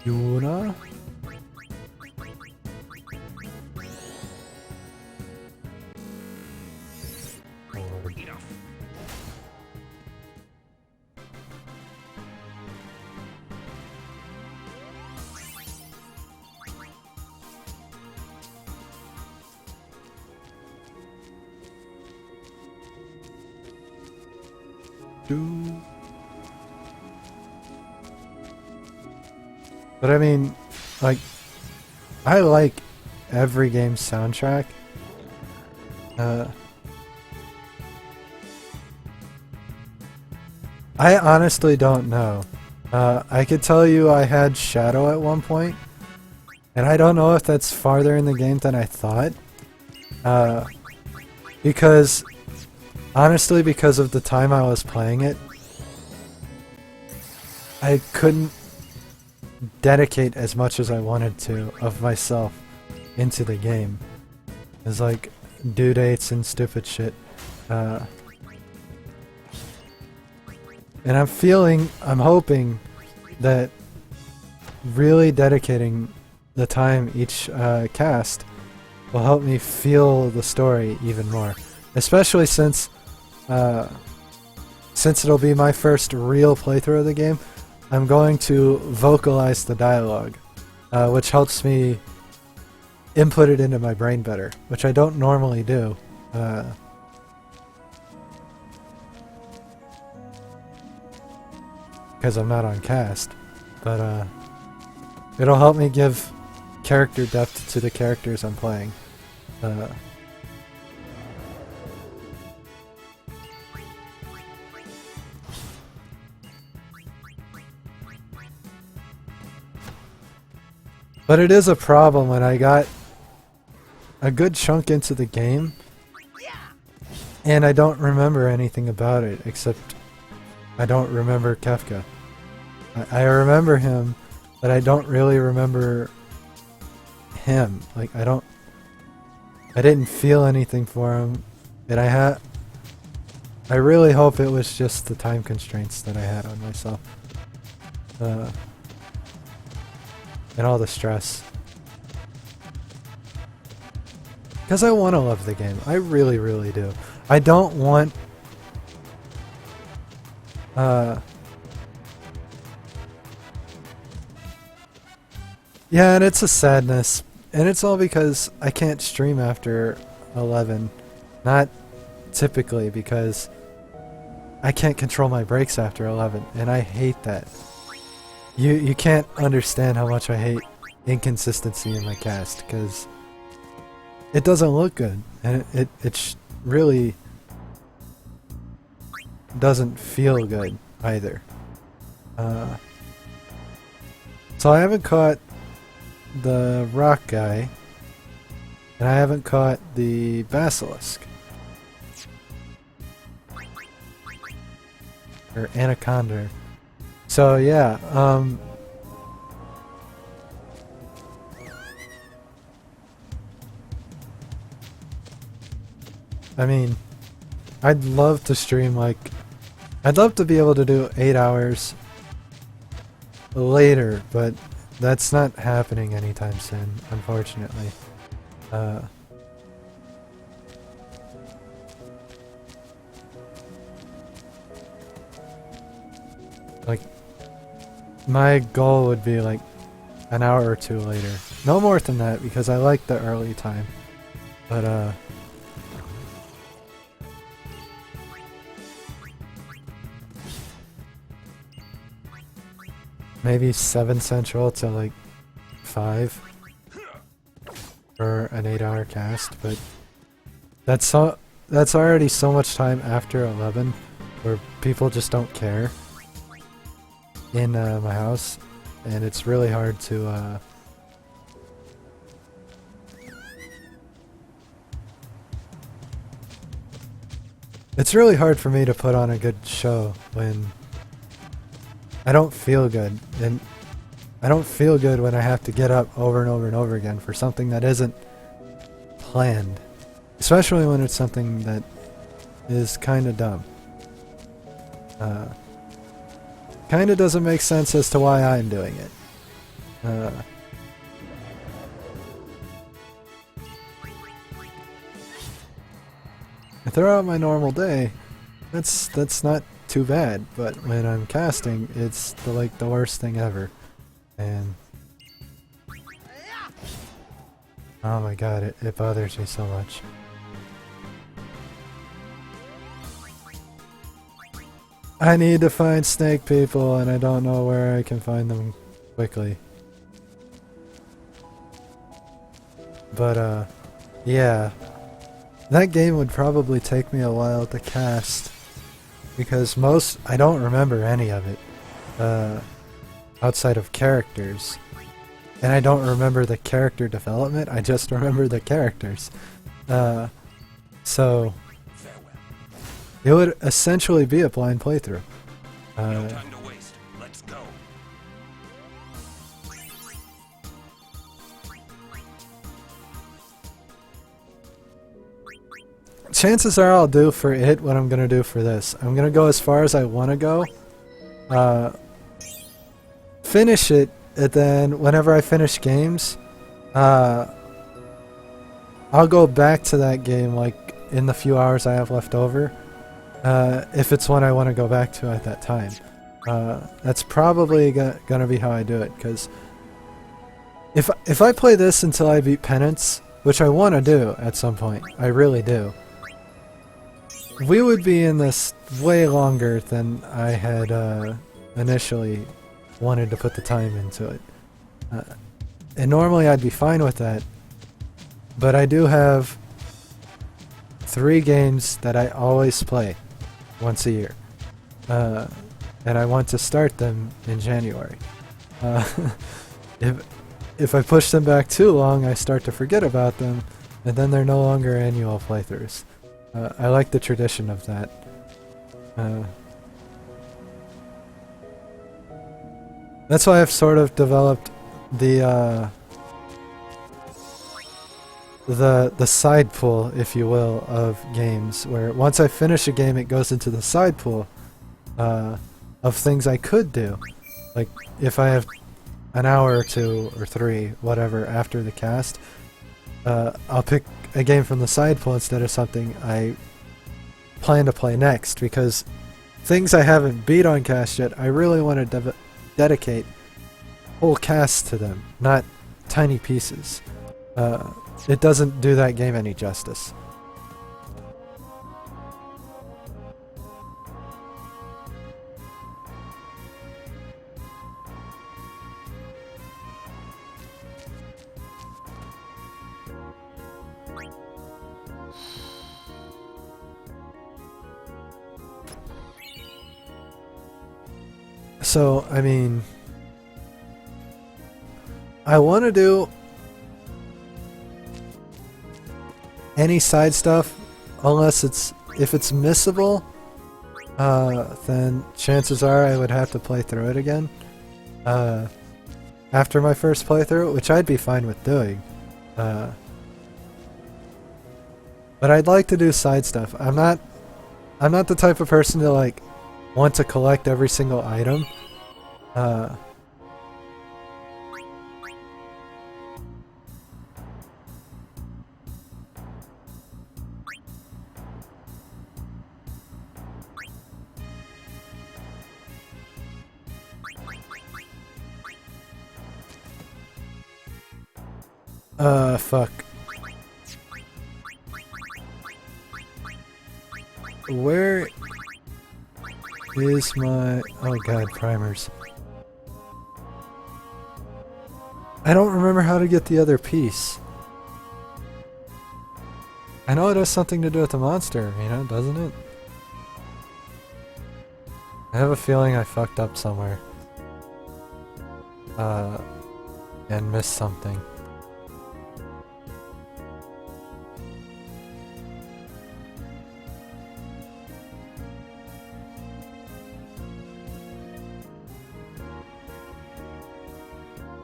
Yuna? But I mean, like, I like every game's soundtrack. I honestly don't know. I could tell you I had Shadow at one point, and I don't know if that's farther in the game than I thought. Because, honestly, because of the time I was playing it, I couldn't dedicate as much as I wanted to of myself into the game. It's like due dates and stupid shit. And I'm hoping that really dedicating the time each cast will help me feel the story even more. Especially since it'll be my first real playthrough of the game, I'm going to vocalize the dialogue, which helps me input it into my brain better, which I don't normally do. Because I'm not on cast, but it'll help me give character depth to the characters I'm playing. But it is a problem when I got a good chunk into the game and I don't remember anything about it except I don't remember Kefka. I remember him, but I don't really remember him. Like I didn't feel anything for him, and I really hope it was just the time constraints that I had on myself. And all the stress. Because I want to love the game. I really, really do. I don't want... yeah, and it's a sadness. And it's all because I can't stream after 11. Not typically, because I can't control my breaks after 11. And I hate that. You can't understand how much I hate inconsistency in my cast, because it doesn't look good, and it really doesn't feel good either. So I haven't caught the rock guy, and I haven't caught the basilisk. Or anaconda. So yeah, I mean, I'd love to stream I'd love to be able to do 8 hours later, but that's not happening anytime soon, unfortunately. Like, my goal would be like an hour or 2 later. No more than that, because I like the early time. But maybe 7 Central to like 5. for an 8-hour cast, but that's already so much time after 11 where people just don't care in my house, and it's really hard to it's really hard for me to put on a good show when I don't feel good, and I don't feel good when I have to get up over and over and over again for something that isn't planned. Especially when it's something that is kinda dumb. Kinda doesn't make sense as to why I'm doing it. Throughout my normal day, that's not too bad, but when I'm casting, it's the worst thing ever. And oh my god, it bothers me so much. I need to find snake people, and I don't know where I can find them quickly. But yeah. That game would probably take me a while to cast, because I don't remember any of it, outside of characters. And I don't remember the character development, I just remember the characters. So, it would essentially be a blind playthrough. No time to waste. Let's go. Chances are I'll do for it what I'm gonna do for this. I'm gonna go as far as I wanna go, finish it, and then whenever I finish games, I'll go back to that game like in the few hours I have left over, if it's one I want to go back to at that time. That's probably gonna be how I do it, because if I play this until I beat Penance, which I want to do at some point, I really do, we would be in this way longer than I had initially wanted to put the time into it. And normally I'd be fine with that, but I do have 3 games that I always play once a year. And I want to start them in January. If I push them back too long, I start to forget about them, and then they're no longer annual playthroughs. I like the tradition of that. That's why I've sort of developed the side pool, if you will, of games, where once I finish a game, it goes into the side pool of things I could do. Like, if I have an hour or 2 or 3, whatever, after the cast, I'll pick a game from the side pool instead of something I plan to play next, because things I haven't beat on cast yet, I really want to dedicate whole casts to them, not tiny pieces. It doesn't do that game any justice. So, I mean, I want to do any side stuff, unless if it's missable, then chances are I would have to play through it again after my first playthrough, which I'd be fine with doing. But I'd like to do side stuff. I'm not the type of person to like want to collect every single item. Fuck. Where is my... Oh god, primers. I don't remember how to get the other piece. I know it has something to do with the monster, you know, doesn't it? I have a feeling I fucked up somewhere. And missed something.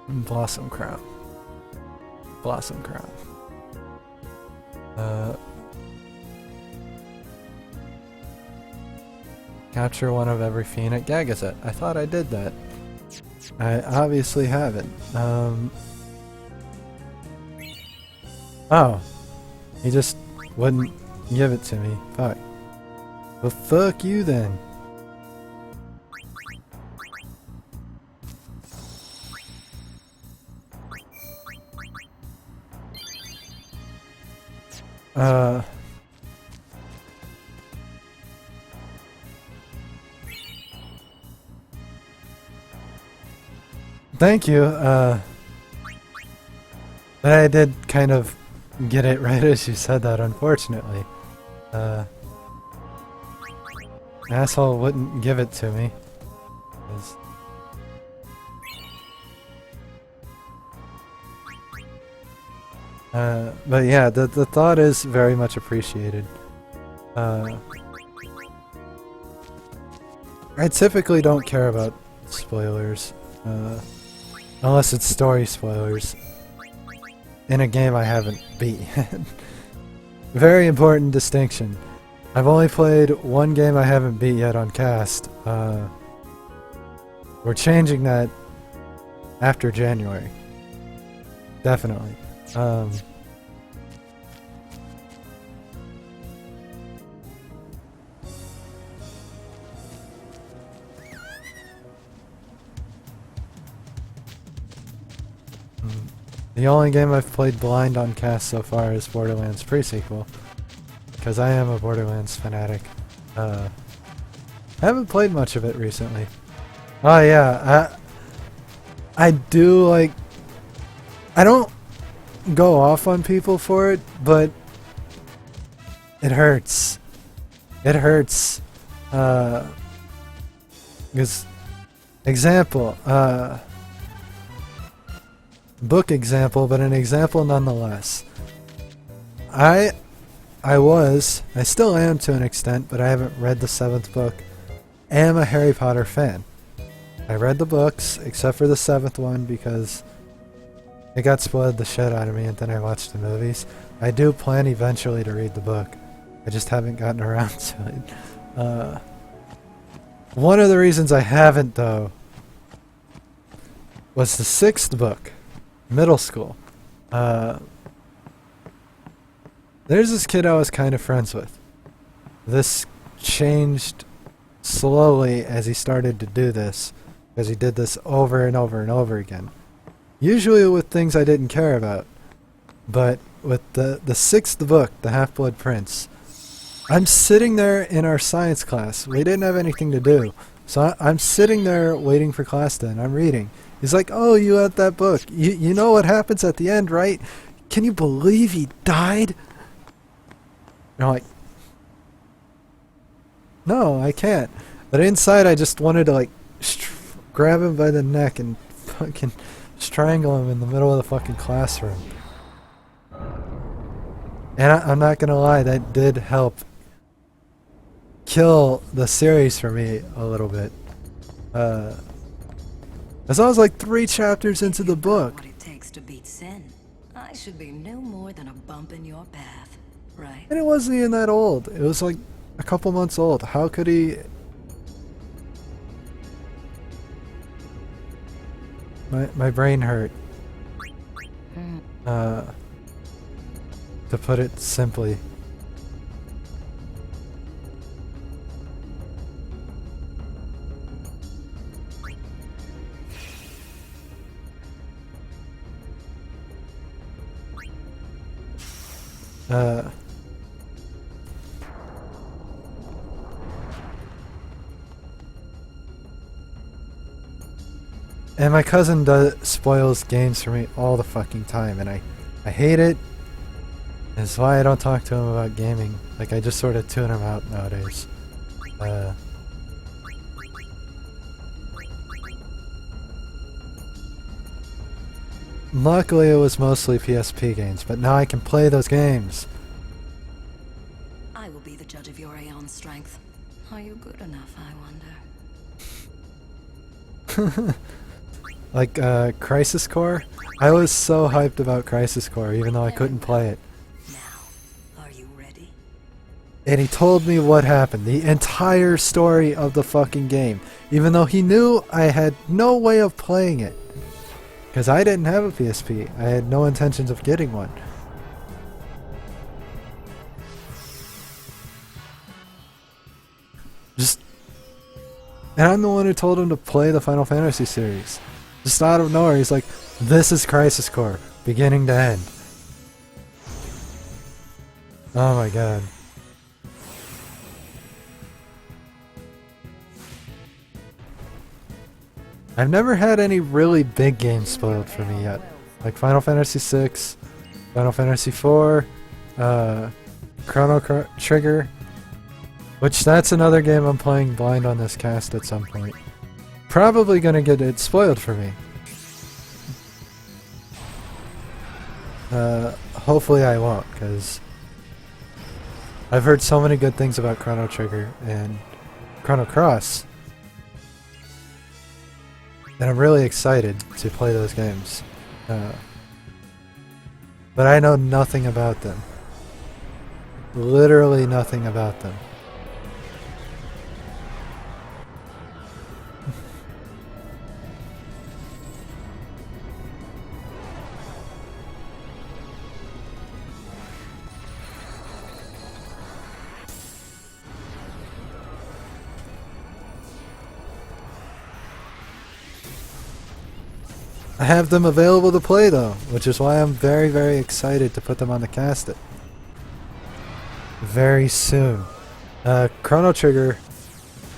Blossom Crown. Blossom Crown. Capture one of every fiend at Gagazet. I thought I did that. I obviously haven't. Oh. He just wouldn't give it to me. Fuck. Well, fuck you then. Thank you, but I did kind of get it right as you said that, unfortunately. Asshole wouldn't give it to me. 'Cause but yeah, the thought is very much appreciated. I typically don't care about spoilers, unless it's story spoilers in a game I haven't beat yet. Very important distinction. I've only played one game I haven't beat yet on cast. We're changing that after January. Definitely. The only game I've played blind on cast so far is Borderlands pre-sequel, because I am a Borderlands fanatic. I haven't played much of it recently. Oh yeah, I do like... I don't go off on people for it, but it hurts. It hurts. Because, example, book example, but an example nonetheless. I still am to an extent, but I haven't read the 7th book, am a Harry Potter fan. I read the books, except for the 7th one, because it got spoiled the shit out of me, and then I watched the movies. I do plan eventually to read the book. I just haven't gotten around to it. One of the reasons I haven't, though, was the 6th book. Middle school. There's this kid I was kind of friends with. This changed slowly as he started to do this, because he did this over and over and over again. Usually with things I didn't care about. But with the 6th book, The Half-Blood Prince, I'm sitting there in our science class. We didn't have anything to do. So I'm sitting there waiting for class to end. I'm reading. He's like, oh, you had that book. You know what happens at the end, right? Can you believe he died? And I'm like, no, I can't. But inside I just wanted to like grab him by the neck and fucking strangle him in the middle of the fucking classroom. And I'm not gonna lie, that did help kill the series for me a little bit. As I was like 3 chapters into the book. What it takes to beat sin, I should be no more than a bump in your path, right? And it wasn't even that old. It was like a couple months old. How could he... My brain hurt. To put it simply. And my cousin spoils games for me all the fucking time, and I hate it. That's why I don't talk to him about gaming. Like, I just sort of tune him out nowadays. Luckily it was mostly PSP games, but now I can play those games. I will be the judge of your Aeon strength. Are you good enough, I wonder? Like, Crisis Core? I was so hyped about Crisis Core, even though I couldn't play it. Now, are you ready? And he told me what happened, the entire story of the fucking game, even though he knew I had no way of playing it. Because I didn't have a PSP. I had no intentions of getting one. And I'm the one who told him to play the Final Fantasy series. Just out of nowhere, he's like, this is Crisis Core, beginning to end. Oh my god. I've never had any really big games spoiled for me yet. Like Final Fantasy VI, Final Fantasy IV, Chrono Trigger, which that's another game I'm playing blind on this cast at some point. Probably gonna get it spoiled for me. Hopefully I won't, because I've heard so many good things about Chrono Trigger and Chrono Cross. And I'm really excited to play those games. But I know nothing about them. Literally nothing about them. I have them available to play though, which is why I'm very, very excited to put them on the cast it very soon. Chrono Trigger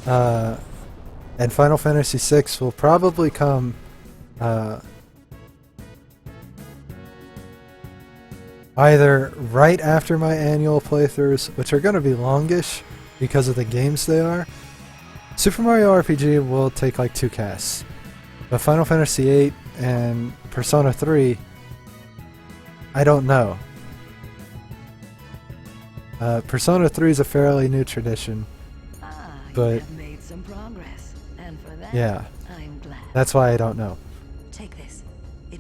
and Final Fantasy VI will probably come either right after my annual playthroughs, which are going to be longish because of the games they are. Super Mario RPG will take like 2 casts. But Final Fantasy VIII and Persona 3, I don't know. Persona 3 is a fairly new tradition, but you have made some progress, and for that, yeah, I'm glad. that's why I don't know. Take this. It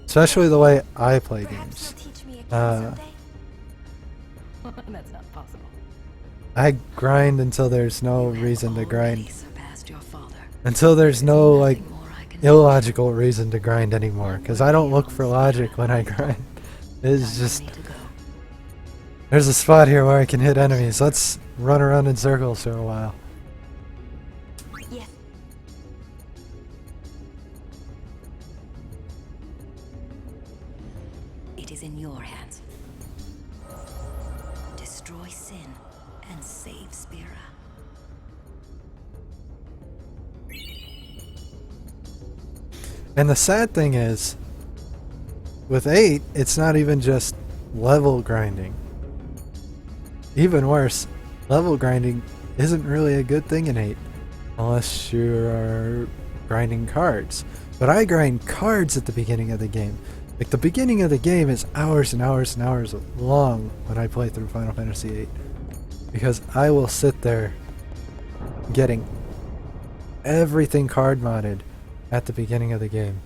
Especially the way I play Perhaps games. you'll teach me again someday. That's not possible. I grind until there's no reason to Already grind. surpassed your father. Until there's no, like, Nothing more I can do. illogical reason to grind anymore. Because I don't look for logic when I grind. It's Time just, for me to go. there's a spot here where I can hit enemies. Let's run around in circles for a while. Yes. It is in your hands. Destroy sin and save Spira. And the sad thing is, with 8, it's not even just level grinding. Even worse, level grinding isn't really a good thing in 8. Unless you are grinding cards. But I grind cards at the beginning of the game. Like, the beginning of the game is hours and hours and hours long when I play through Final Fantasy VIII. Because I will sit there getting everything card modded at the beginning of the game.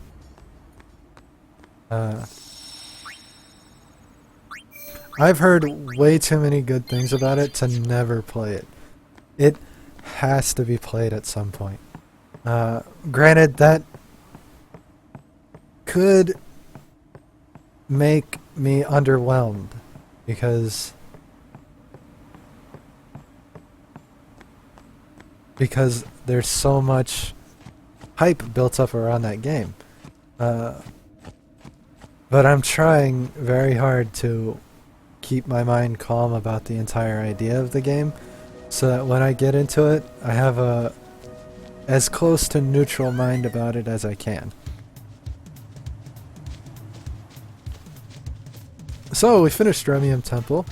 I've heard way too many good things about it to never play it. It has to be played at some point. Granted, that could make me underwhelmed because there's so much hype built up around that game. But I'm trying very hard to keep my mind calm about the entire idea of the game so that when I get into it, I have a as close to neutral mind about it as I can. So we finished Remium Temple.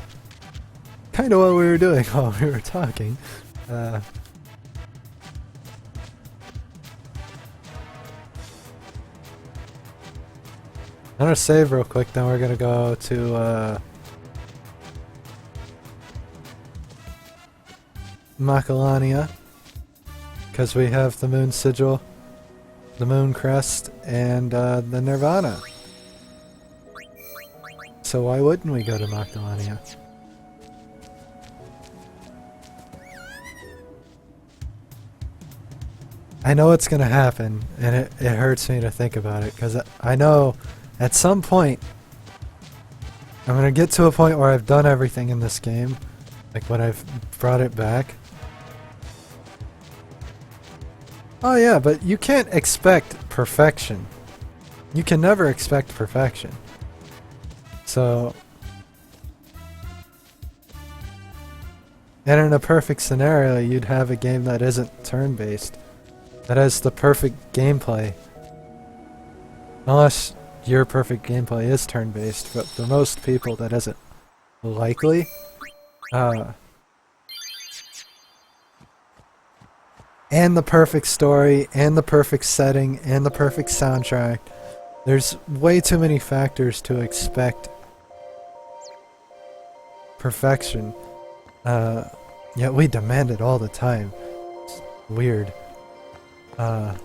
Kind of what we were doing while we were talking. I'm gonna save real quick, then we're gonna go to Macalania, because we have the Moon Sigil, the Moon Crest, and the Nirvana. So why wouldn't we go to Macalania? I know it's gonna happen, and it hurts me to think about it, because I know at some point I'm gonna get to a point where I've done everything in this game, like when I've brought it back. Oh yeah, but you can't expect perfection. You can never expect perfection. So, and in a perfect scenario, you'd have a game that isn't turn-based, that has the perfect gameplay. Unless your perfect gameplay is turn-based, but for most people that isn't likely. And the perfect story, and the perfect setting, and the perfect soundtrack. There's way too many factors to expect perfection. Yet we demand it all the time. It's weird. I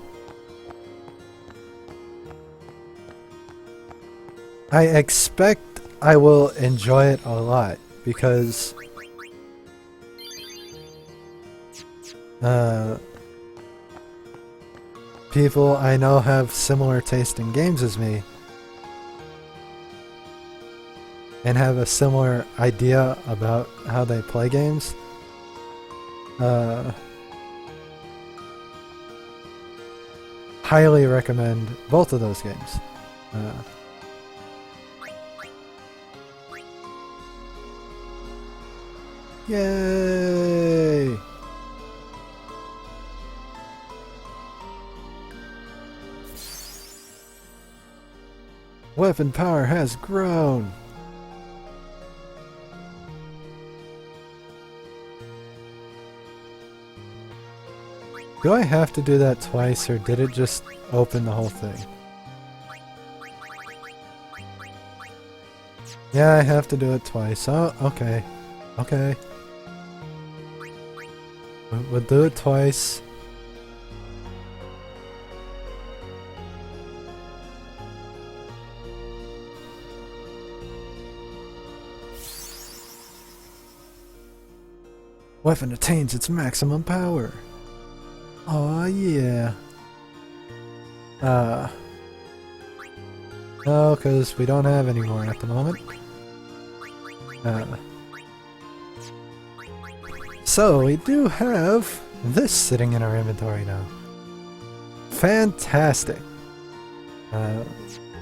expect I will enjoy it a lot because people I know have similar taste in games as me and have a similar idea about how they play games. Highly recommend both of those games. Yay! Weapon power has grown! Do I have to do that twice, or did it just open the whole thing? Yeah, I have to do it twice. Oh, okay. Okay. We'll do it twice. Weapon attains its maximum power. Oh yeah. No, because we don't have any more at the moment. So we do have this sitting in our inventory now. Fantastic.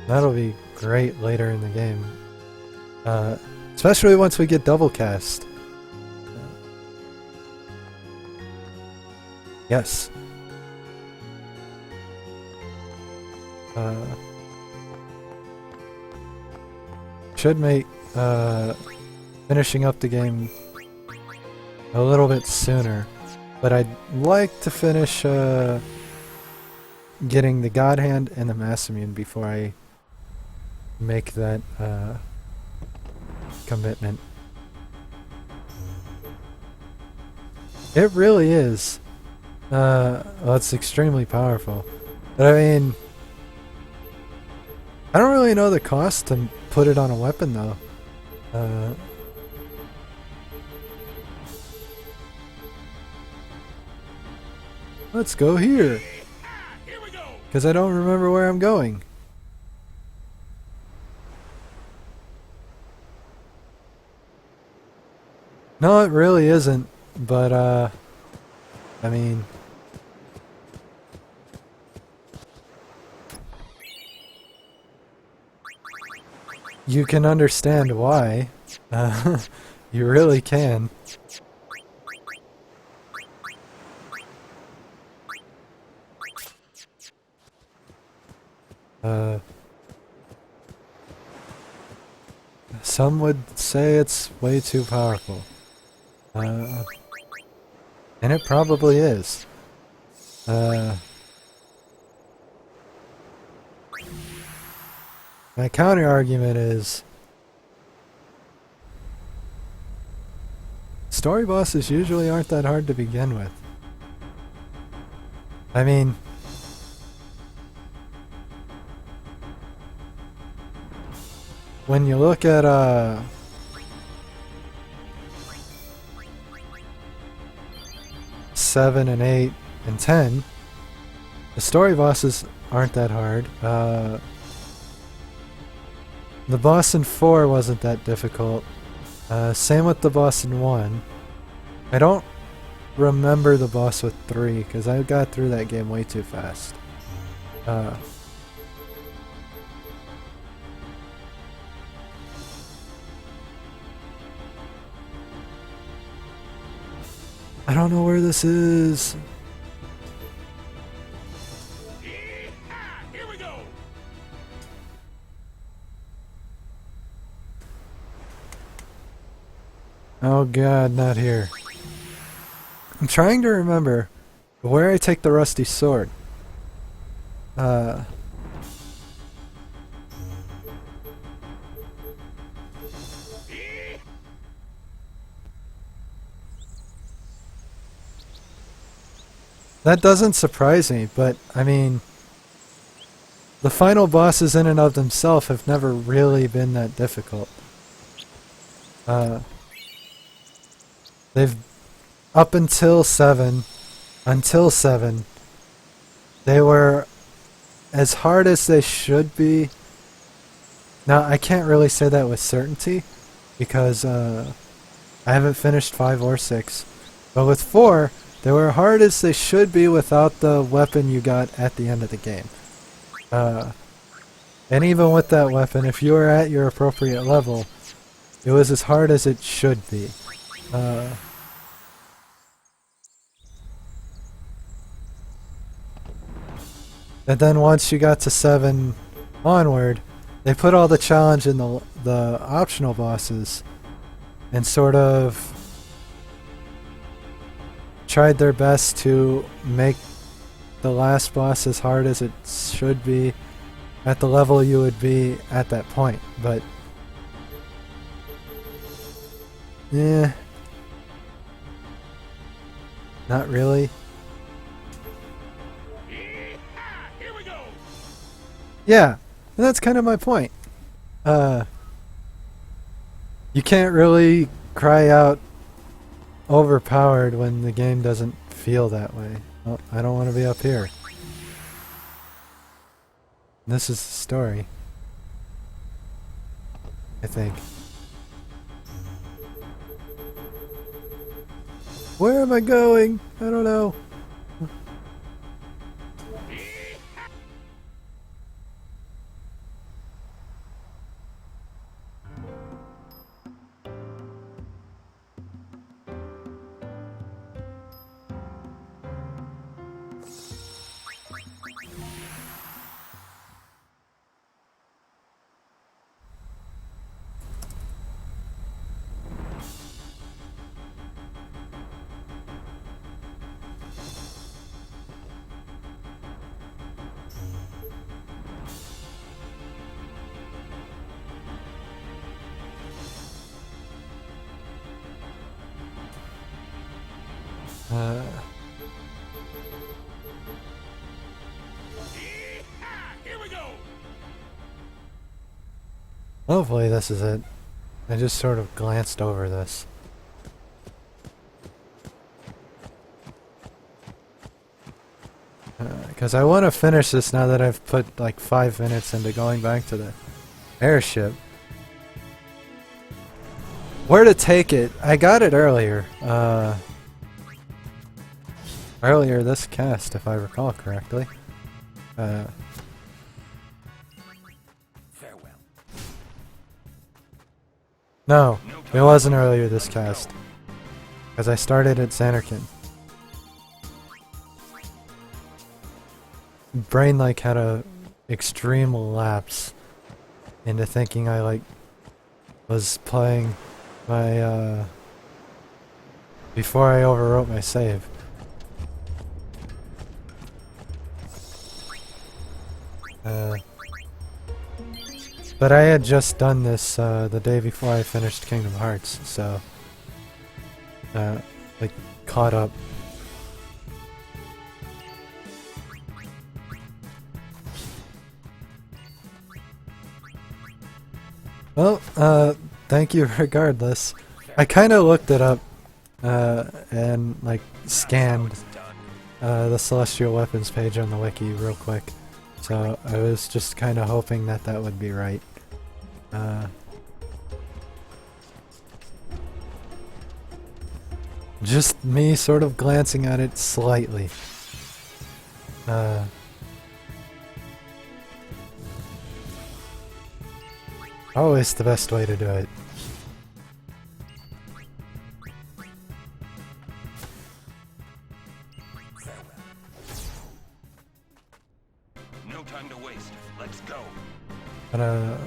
That'll be great later in the game. Especially once we get double cast. Yes. Should make finishing up the game a little bit sooner, but I'd like to finish getting the God Hand and the Mass Immune before I make that commitment. It really is. Well, it's extremely powerful. But I mean, I don't really know the cost to put it on a weapon though. Let's go here. Because I don't remember where I'm going. No, it really isn't. But, I mean... You can understand why. You really can. some would say it's way too powerful. And it probably is. My counter argument is story bosses usually aren't that hard to begin with. I mean, when you look at 7 and 8 and 10, the story bosses aren't that hard. The boss in 4 wasn't that difficult. Same with the boss in 1. I don't remember the boss with 3 because I got through that game way too fast. I don't know where this is. Here we go. Oh god, not here. I'm trying to remember where I take the rusty sword. That doesn't surprise me, but I mean, the final bosses in and of themselves have never really been that difficult. They've, up until 7, they were as hard as they should be. Now, I can't really say that with certainty, because I haven't finished 5 or 6. But with 4, they were hard as they should be without the weapon you got at the end of the game. And even with that weapon, if you were at your appropriate level, it was as hard as it should be. And then once you got to 7 onward, they put all the challenge in the optional bosses and sort of tried their best to make the last boss as hard as it should be at the level you would be at that point. But yeah, not really. Here we go. Yeah, and that's kind of my point. You can't really cry out overpowered when the game doesn't feel that way. Oh, I don't want to be up here. This is the story, I think. Where am I going? I don't know. Here we go. Hopefully this is it. I just sort of glanced over this. Because I want to finish this now that I've put like 5 minutes into going back to the airship. Where to take it? I got it earlier. Earlier this cast, if I recall correctly. Farewell. No, it wasn't earlier this cast. Because I started at Xanarkin. Brain like had a extreme lapse into thinking I like was playing my, before I overwrote my save. But I had just done this the day before I finished Kingdom Hearts, so like caught up. Well, thank you regardless. I kind of looked it up and like scanned the Celestial Weapons page on the wiki real quick. So I was just kind of hoping that that would be right. Just me sort of glancing at it slightly. Always the best way to do it. No time to waste. Let's go. But, I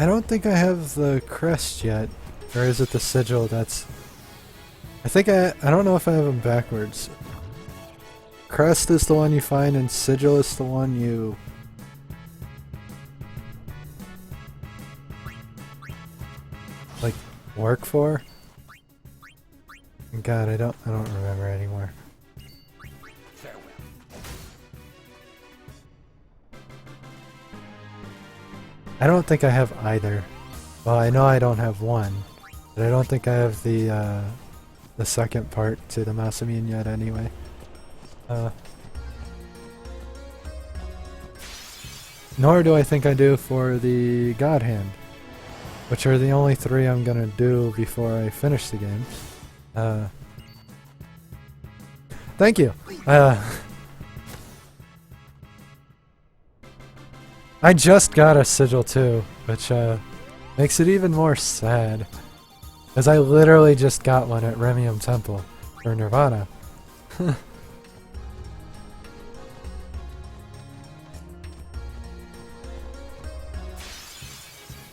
don't think I have the crest yet. Or is it the sigil that's... I think I don't know if I have them backwards. Crest is the one you find and sigil is the one you... like, work for? God, I don't remember anymore. Farewell. I don't think I have either. Well, I know I don't have one, but I don't think I have the second part to the Masamune yet anyway. Nor do I think I do for the God Hand, which are the only three I'm gonna do before I finish the game. Thank you. I just got a sigil too, which makes it even more sad, as I literally just got one at Remium Temple for Nirvana.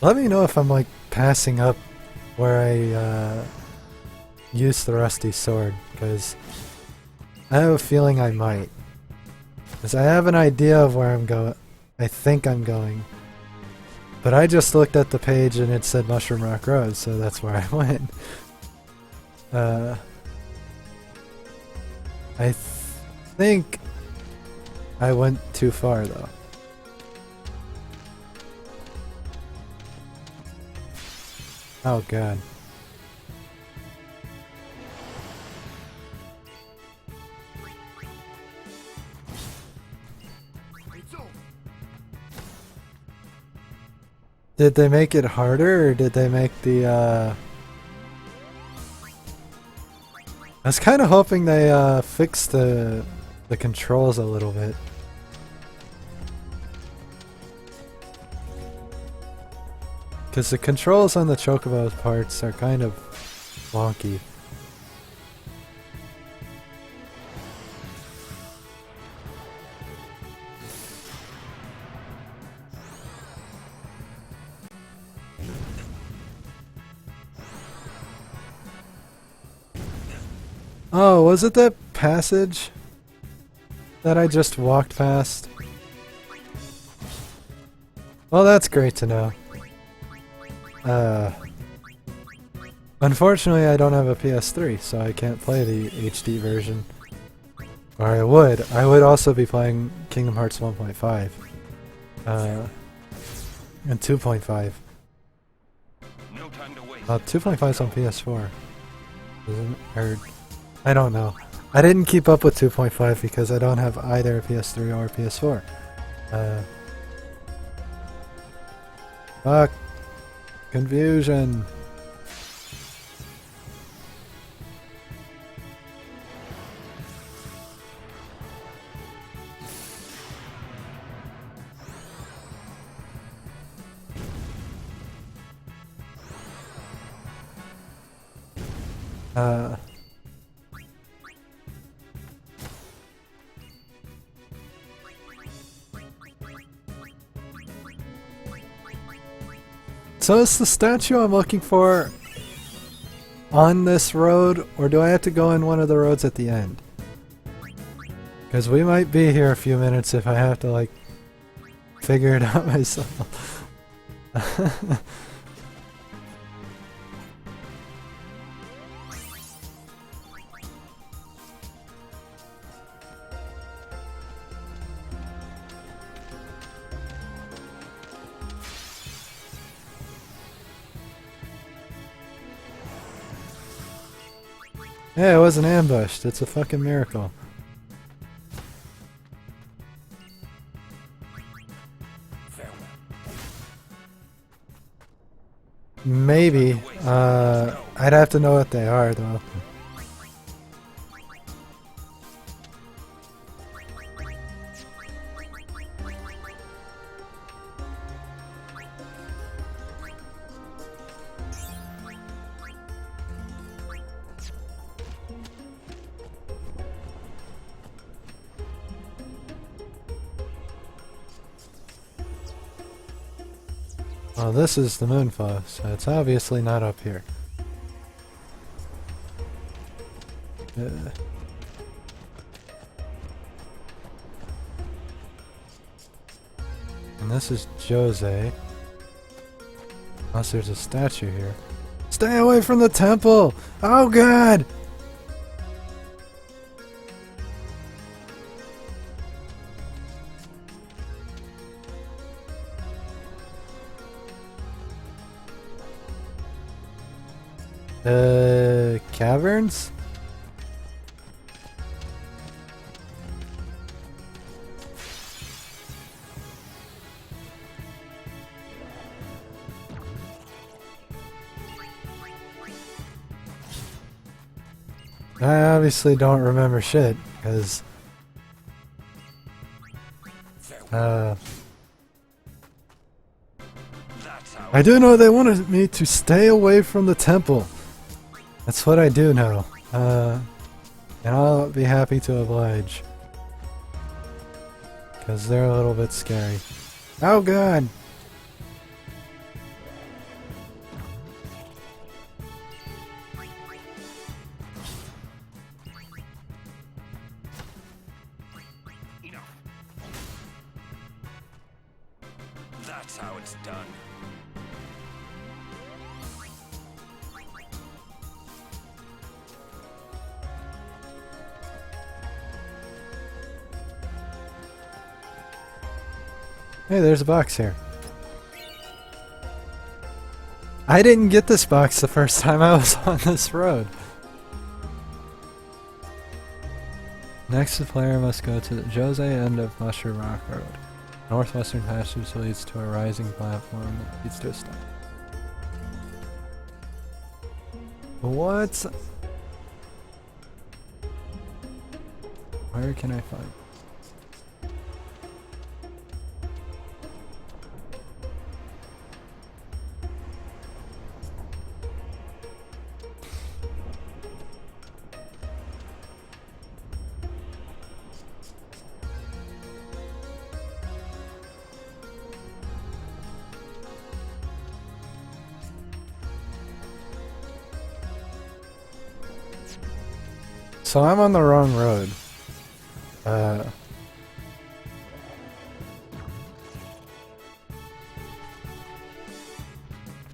Let me know if I'm like passing up where I use the rusty sword, because I have a feeling I might. Because I have an idea of where I'm going. I think I'm going. But I just looked at the page and it said Mushroom Rock Road, so that's where I went. I think I went too far though. Oh god. Did they make it harder, or did they make the, I was kind of hoping they, fixed the controls a little bit. Because the controls on the Chocobo parts are kind of wonky. Oh, was it that passage that I just walked past? Well, that's great to know. Unfortunately, I don't have a PS3, so I can't play the HD version. Or I would. I would also be playing Kingdom Hearts 1.5. And 2.5. No time to waste. 2.5 is on PS4. Isn't it? Or, I don't know. I didn't keep up with 2.5 because I don't have either a PS3 or a PS4. Fuck. Confusion. So is the statue I'm looking for on this road, or do I have to go in one of the roads at the end? Because we might be here a few minutes if I have to, like, figure it out myself. Yeah, it wasn't ambushed. It's a fucking miracle. Maybe. I'd have to know what they are, though. Well, this is the moonflow, so it's obviously not up here. And this is Jose. Unless there's a statue here. Stay away from the temple! Oh god! Caverns? I obviously don't remember shit, because I do know they wanted me to stay away from the temple. That's what I do know. And I'll be happy to oblige. Because they're a little bit scary. Oh god! That's how it's done. Hey, there's a box here. I didn't get this box the first time I was on this road. Next, the player must go to the Jose end of Mushroom Rock Road. Northwestern passage leads to a rising platform that leads to a stop. What? Where can I find? So I'm on the wrong road.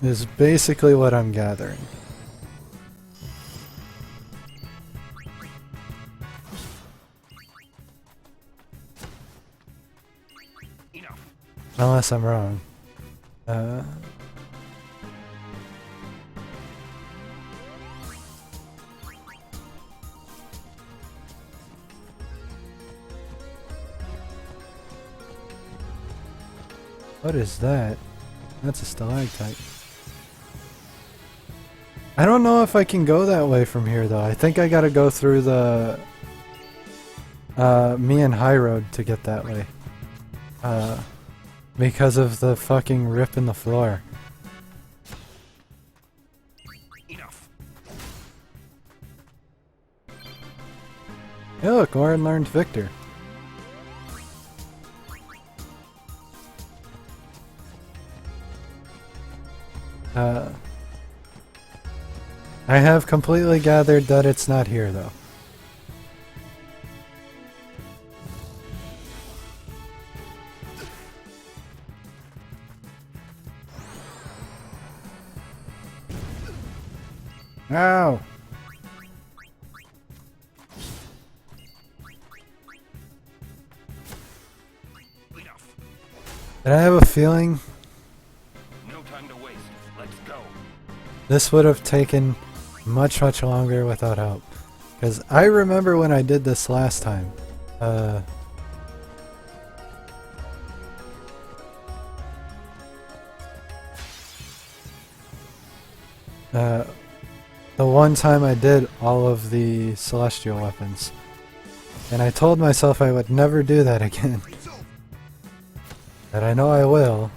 Is basically what I'm gathering. Unless I'm wrong. What is that? That's a stalactite. I don't know if I can go that way from here though. I think I gotta go through the Mian High Road to get that way. Because of the fucking rip in the floor. Enough. Hey look, Warren learned Victor. I have completely gathered that it's not here, though. Ow! Enough. And I have a feeling No time to waste. Let's go. this would have taken much longer without help. Because I remember when I did this last time. The one time I did all of the celestial weapons. And I told myself I would never do that again. And I know I will.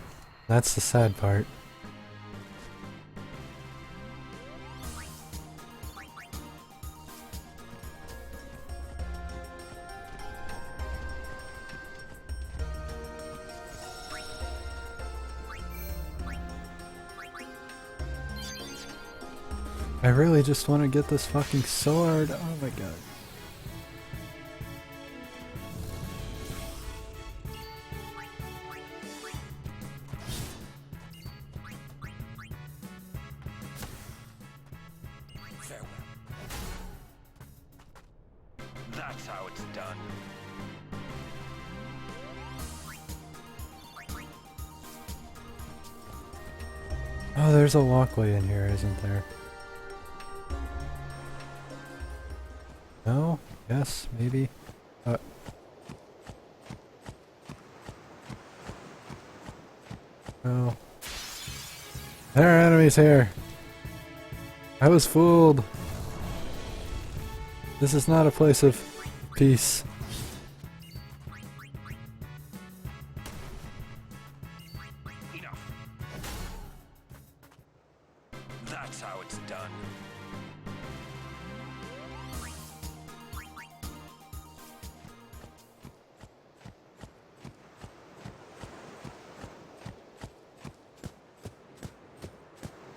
That's the sad part. I really just want to get this fucking sword. Oh my god. Farewell. That's how it's done. Oh, there's a walkway in here, isn't there? No? Yes? Maybe? No. There are enemies here! I was fooled! This is not a place of peace. Enough. That's how it's done.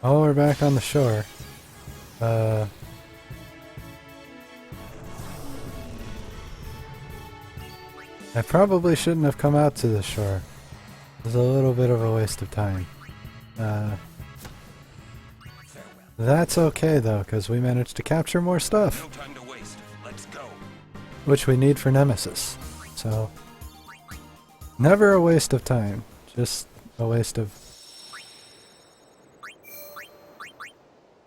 Oh, we're back on the shore. I probably shouldn't have come out to the shore. It was a little bit of a waste of time. That's okay though, because we managed to capture more stuff, No time to waste. Let's go. which we need for Nemesis. So, never a waste of time, just a waste of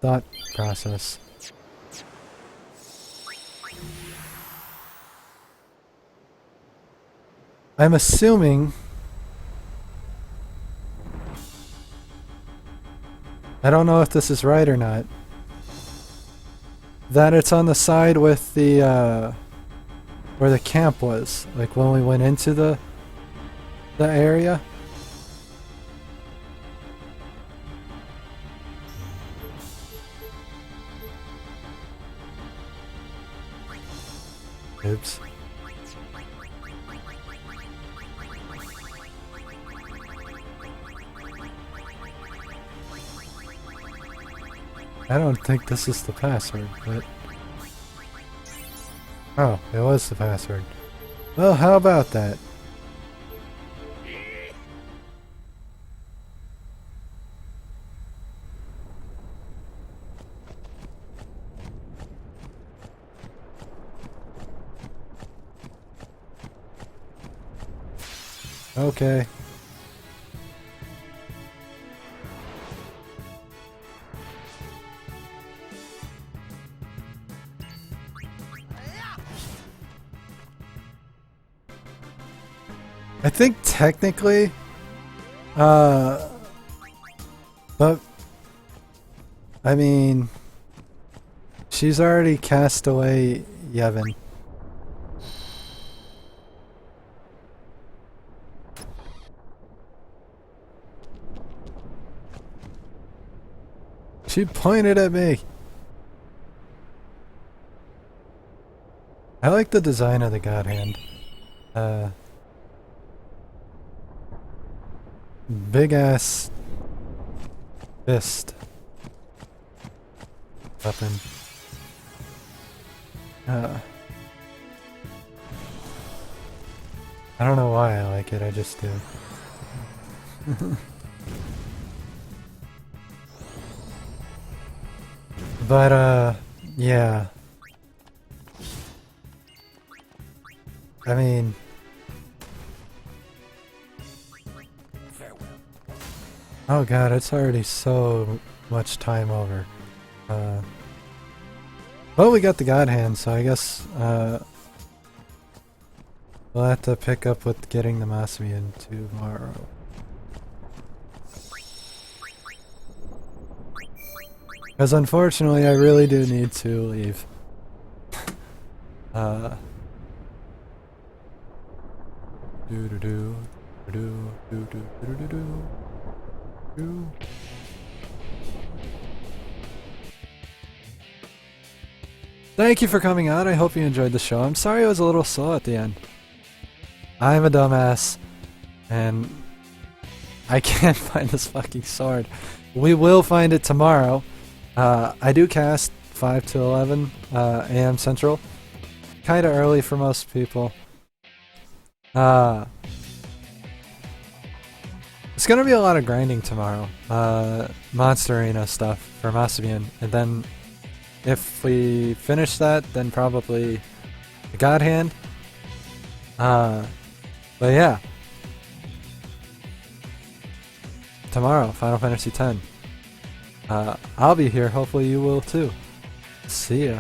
thought process. I'm assuming... I don't know if this is right or not. That it's on the side with the, where the camp was. Like when we went into the area. Oops. I don't think this is the password, but... Oh, it was the password. Well, how about that? Okay. I think technically, but I mean, she's already cast away Yevon. She pointed at me. I like the design of the God Hand. Big ass fist. weapon. I don't know why I like it, I just do. But, yeah. I mean... Oh god, it's already so much time over. Well, we got the God Hand, so I guess, we'll have to pick up with getting the Massimian tomorrow. Because unfortunately, I really do need to leave. Do do do do do do do do do do. Thank you for coming out. I hope you enjoyed the show. I'm sorry I was a little slow at the end. I'm a dumbass, and I can't find this fucking sword. We will find it tomorrow. I do cast 5 to 11 a.m. Central. Kinda early for most people. It's gonna be a lot of grinding tomorrow. Monster Arena stuff for Massimian. And then if we finish that, then probably the God Hand. But yeah. Tomorrow, Final Fantasy X. I'll be here, hopefully you will too. See ya.